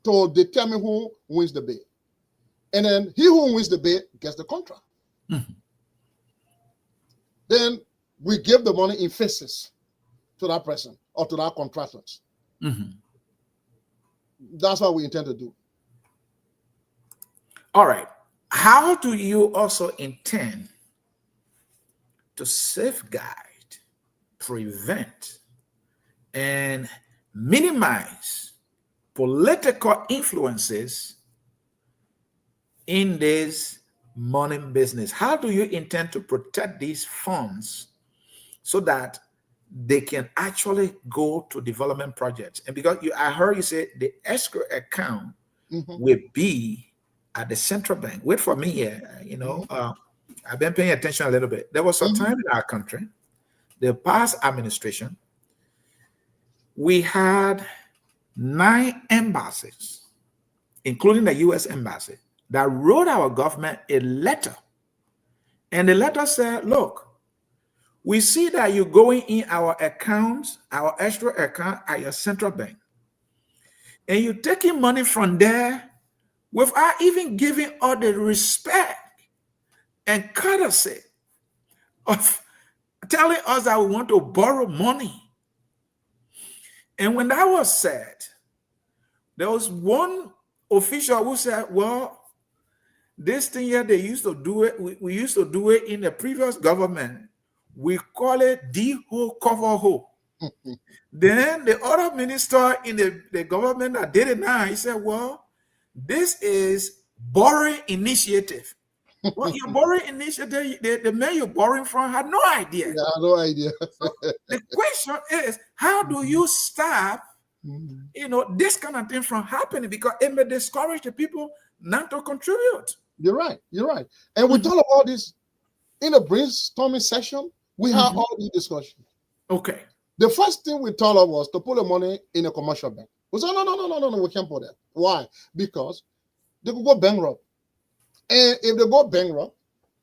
to determine who wins the bid. And then he who wins the bid gets the contract. Then we give the money in phases to that person or to that contractors. That's what we intend to do. All right. How do you also intend to safeguard, prevent, and minimize political influences in this money business? How do you intend to protect these funds so that they can actually go to development projects? And because I heard you say the escrow account will be at the central bank. Wait for me here. You know, I've been paying attention a little bit. There was a time in our country, the past administration, we had 9 embassies, including the U.S. embassy, that wrote our government a letter. And the letter said, look, we see that you're going in our accounts, our extra account at your central bank, and you're taking money from there without even giving all the respect and courtesy of telling us that we want to borrow money. And when that was said, there was one official who said, well, this thing here, they used to do it. We used to do it in the previous government. We call it D-ho cover ho. Then the other minister in the government that did it now, he said, well, this is borrowing initiative. Well, your borrowing initiative, the man you're borrowing from had no idea. Yeah, no idea. So the question is, how do you stop, this kind of thing from happening? Because it may discourage the people not to contribute. You're right. And we talk about this in a brainstorming session. We have all these discussions. Okay. The first thing we told them was to put the money in a commercial bank. We said, no, we can't put that. Why? Because they could go bankrupt. And if they go bankrupt,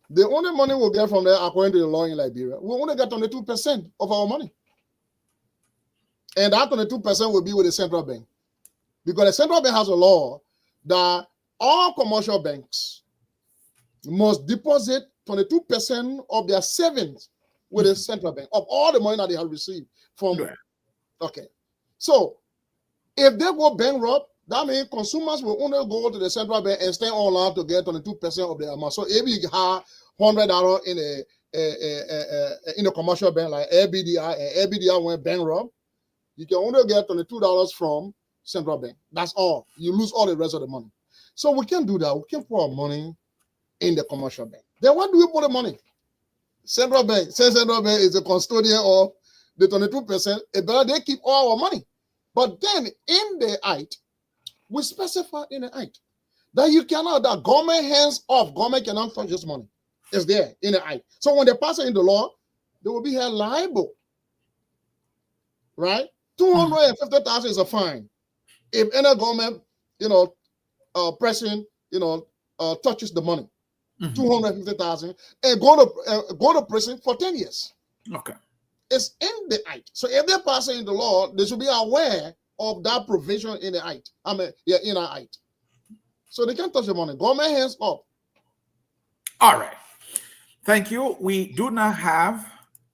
the only money we'll get from there, according to the law in Liberia, we only get 22% of our money. And that 22% will be with the central bank. Because the central bank has a law that all commercial banks must deposit 22% of their savings with the central bank, of all the money that they have received from. Right. Okay. So if they go bankrupt, that means consumers will only go to the central bank and stay online to get 22% of their amount. So if you have $100 in a commercial bank like LBDI, and LBDI went bankrupt, you can only get $22 from central bank. That's all. You lose all the rest of the money. So we can't do that. We can't put our money in the commercial bank. Then where do we put the money? Central bank. Central bank is a custodian of the 22%. It better they keep all our money. But then in the act, we specify in the act that you cannot, that government hands off, government cannot touch this money. It's there in the act. So when they pass it in the law, they will be held liable. Right? 250,000 is a fine. If any government, person, touches the money, 250,000, and go to prison for 10 years. Okay. It's in the act. So if they pass it in the law, they should be aware of that provision in the act. In our act. So they can't touch the money. Government hands up. All right. Thank you. We do not have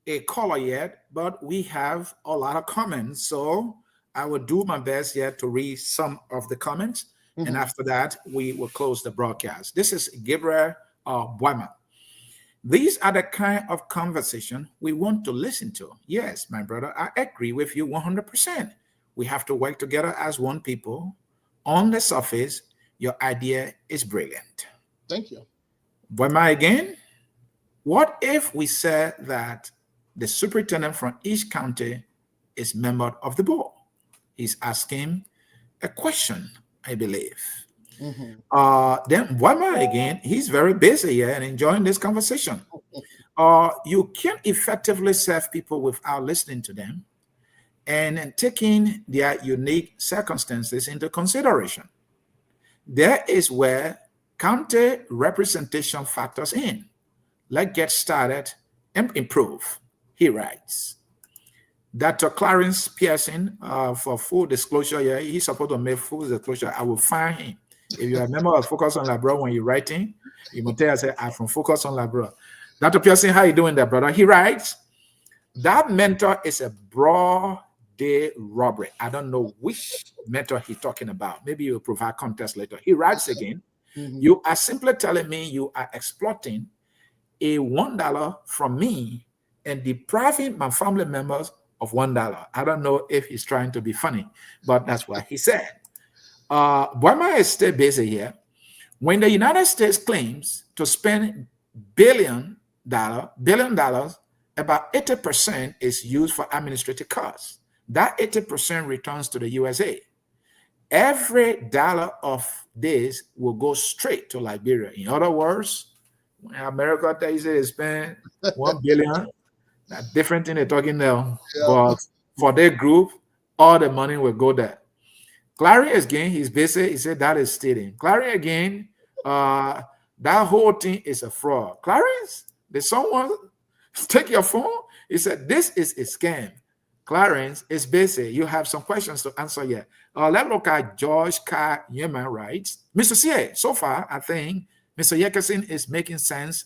a caller yet, but we have a lot of comments. So I will do my best yet to read some of the comments. And after that, we will close the broadcast. This is Gabriel Boima. These are the kind of conversation we want to listen to. Yes, my brother, I agree with you 100%. We have to work together as one people. On the surface, your idea is brilliant. Thank you. Boima again. What if we said that the superintendent from each county is member of the board? He's asking a question, I believe. Then Boima again, he's very busy here and enjoying this conversation. You can't effectively serve people without listening to them and taking their unique circumstances into consideration. There is where county representation factors in. Let's get started and improve, he writes. Dr. Clarence Pearson, for full disclosure, he's supposed to make full disclosure. I will find him. If you are a member of Focus on Labrador, when you're writing, you must tell us, I'm from Focus on Labrador. Dr. Pearson, how you doing there, brother? He writes, that mentor is a broad day robbery. I don't know which mentor he's talking about. Maybe you'll provide context later. He writes again, you are simply telling me you are exploiting a $1 from me and depriving my family members of $1. I don't know if he's trying to be funny, but that's what he said. Boima is still busy here. When the United States claims to spend billion dollars, about 80% is used for administrative costs. That 80% returns to the USA. Every dollar of this will go straight to Liberia. In other words, when America tells you they spend $1 billion, that's different thing they're talking now. Yeah. But for their group, all the money will go there. Clary again, he's busy. He said that is stealing. Clary again, that whole thing is a fraud. Clarence, did someone take your phone? He said, this is a scam. Clarence is busy. You have some questions to answer here. Let's look at George K. Yeman writes, Mr. C.A., so far, I think Mr. Yeckerson is making sense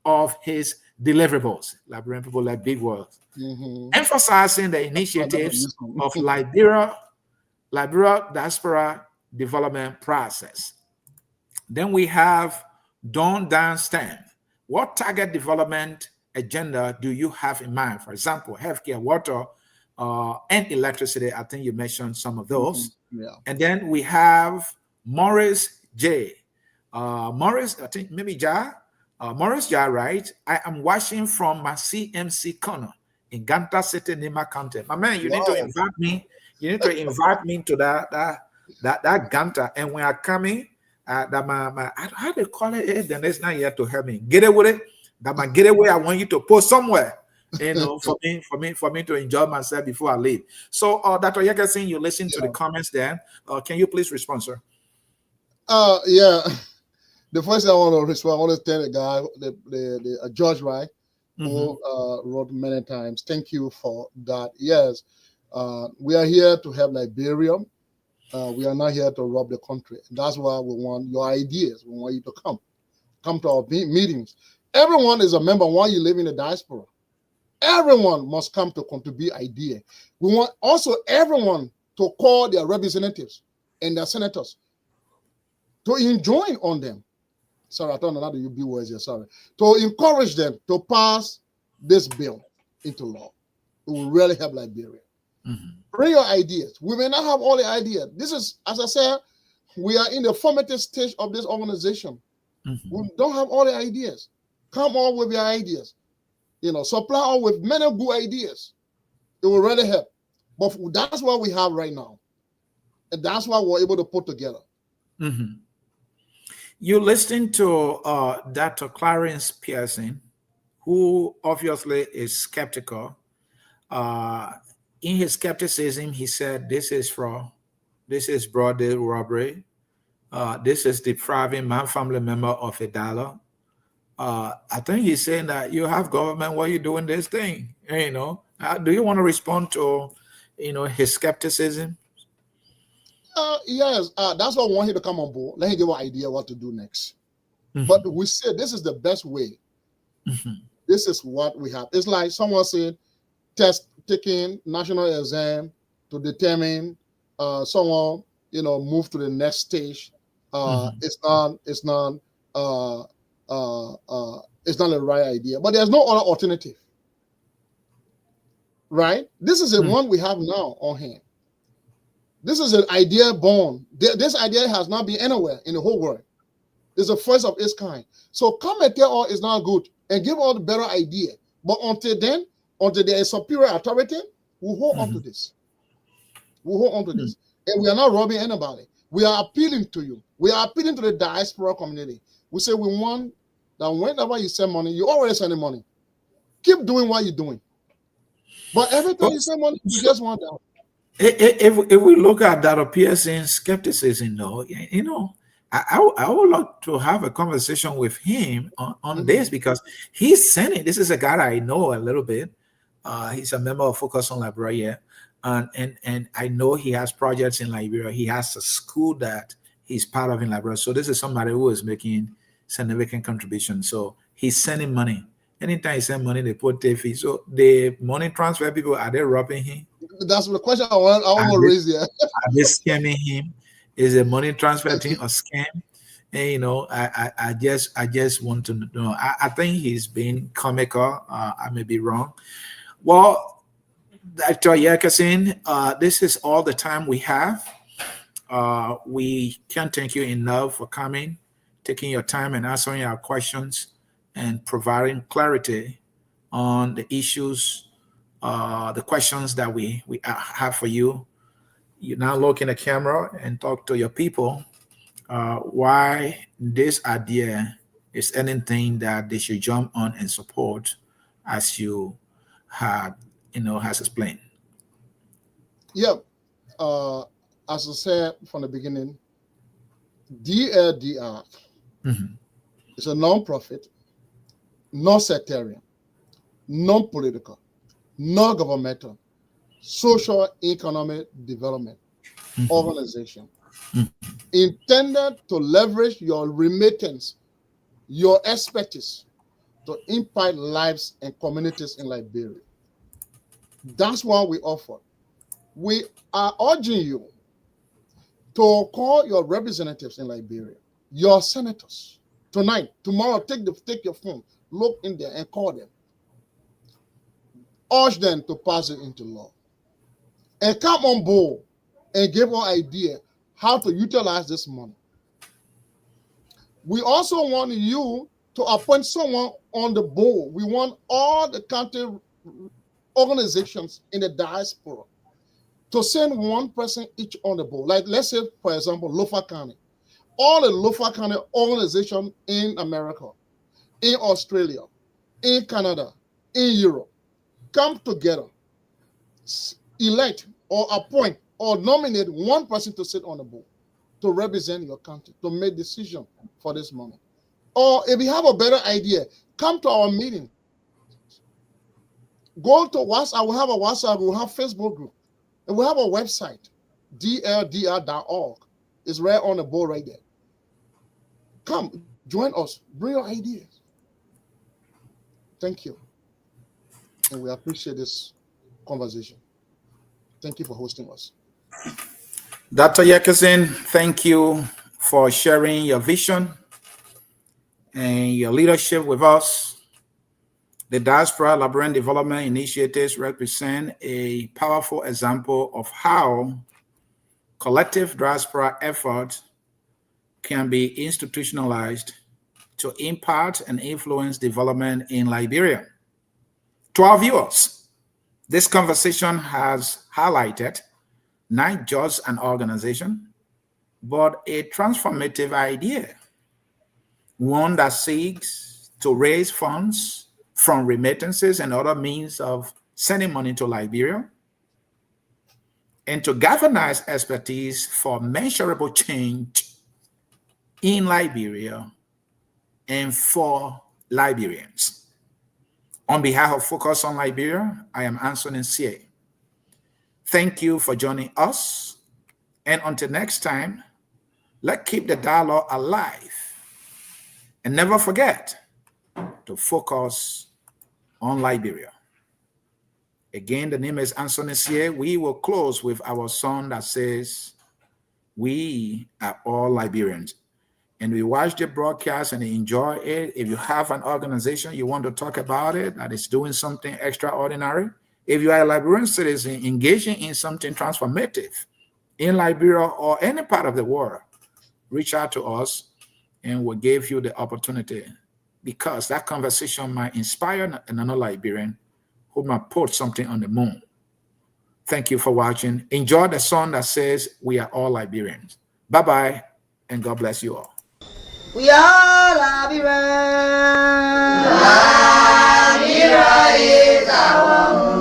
of his deliverables. Liberian people like big words. Emphasizing the initiatives of Liberia Diaspora Development Process. Then we have Don Dan Stan. What target development agenda do you have in mind? For example, healthcare, water, and electricity. I think you mentioned some of those. Yeah. And then we have Morris J. Morris, I think maybe Ja. Morris Ja, right? I am watching from my CMC corner in Ganta City, Nima County. My man, you need to invite me. You need to invite me to that Ganta. And when I come in, how do you call it? The next night you have to help me. Get it with it. That my getaway, I want you to post somewhere. For me to enjoy myself before I leave. So, Dr. Yekasin, you listen to the comments there. Can you please respond, sir? Yeah. The first thing I want to respond, I want to thank the guy, the George Wright, who wrote many times. Thank you for that. Yes, we are here to help Liberia. We are not here to rob the country. That's why we want your ideas. We want you to come to our meetings. Everyone is a member while you live in the diaspora. Everyone must come to contribute idea. We want also everyone to call their representatives and their senators to enjoin on them. Sorry, I don't know how to use big words here. Sorry. To encourage them to pass this bill into law. It will really help Liberia. Bring your ideas. We may not have all the ideas. This is, as I said, we are in the formative stage of this organization. We don't have all the ideas. Come on with your ideas. Supply us with many good ideas. It will really help. But that's what we have right now. And that's what we're able to put together. You listen to Dr. Clarence Pearson, who obviously is skeptical. In his skepticism, he said, this is fraud. This is broad day robbery. This is depriving my family member of $1. I think he's saying that you have government, why are you doing this thing? Do you want to respond to, his skepticism? Yes, that's why I want him to come on board. Let him give an idea what to do next. But we said this is the best way. This is what we have. It's like someone said, taking national exam to determine someone, move to the next stage. It's not the right idea. But there's no other alternative. Right? This is the one we have now on hand. This is an idea born. This idea has not been anywhere in the whole world. It's the first of its kind. So come and tell all it's not good and give all the better idea. But until then, until there is superior authority, we'll hold on to this. We'll hold on to this. And we are not robbing anybody. We are appealing to you. We are appealing to the diaspora community. We say we want that whenever you send money, you already sending money. Keep doing what you're doing. But every time you send money, you just want that. If we look at Dr. Pearson's skepticism, though, I would like to have a conversation with him on this, because he's sending. This is a guy I know a little bit. He's a member of Focus on Liberia, and I know he has projects in Liberia. He has a school that he's part of in Liberia. So this is somebody who is making significant contributions. So he's sending money. Anytime he sends money, they put their fee. So the money transfer people, are they robbing him? That's the question I want to raise there. Are they scamming him? Is a money transfer thing a scam? And I just want to know. I think he's being comical. I may be wrong. Well, Dr. Yekasin, this is all the time we have. We can't thank you enough for coming, taking your time and answering our questions and providing clarity on the issues, the questions that we have for you. You now look in the camera and talk to your people why this idea is anything that they should jump on and support, as you had, has explained. Yeah. As I said from the beginning, DLDI is a non-profit, non-sectarian, non-political, non-governmental, social economic development organization intended to leverage your remittance, your expertise to impact lives and communities in Liberia. That's what we offer. We are urging you to call your representatives in Liberia, your senators, tonight, tomorrow. Take your phone, look in there and call them. Urge them to pass it into law. And come on board and give our idea how to utilize this money. We also want you to appoint someone on the board. We want all the country organizations in the diaspora to send one person each on the board. Like, let's say, for example, Lofa County. All the Lofa County organizations in America, in Australia, in Canada, in Europe, come together, elect or appoint or nominate one person to sit on the board to represent your country, to make decision for this moment. Or if you have a better idea, come to our meeting. Go to WhatsApp. We have a WhatsApp. We have Facebook group. And we have a website, DLDI.org. It's right on the board right there. Come, join us. Bring your ideas. Thank you. And we appreciate this conversation. Thank you for hosting us. Dr. Yekison, thank you for sharing your vision and your leadership with us. The Diaspora Liberian Development Initiatives represent a powerful example of how collective diaspora effort can be institutionalized to impact and influence development in Liberia. To our viewers, this conversation has highlighted not just an organization, but a transformative idea, one that seeks to raise funds from remittances and other means of sending money to Liberia, and to galvanize expertise for measurable change in Liberia and for Liberians. On behalf of Focus on Liberia, I am Anthony Sie. Thank you for joining us. And until next time, let's keep the dialogue alive. And never forget to focus on Liberia. Again, the name is Anthony Sie. We will close with our song that says, "We are all Liberians." And we watch the broadcast and enjoy it. If you have an organization, you want to talk about it, that is doing something extraordinary. If you are a Liberian citizen engaging in something transformative in Liberia or any part of the world, reach out to us and we'll give you the opportunity, because that conversation might inspire another Liberian who might put something on the moon. Thank you for watching. Enjoy the song that says, "We are all Liberians." Bye-bye, and God bless you all. We are Liberians. Liberia is our home.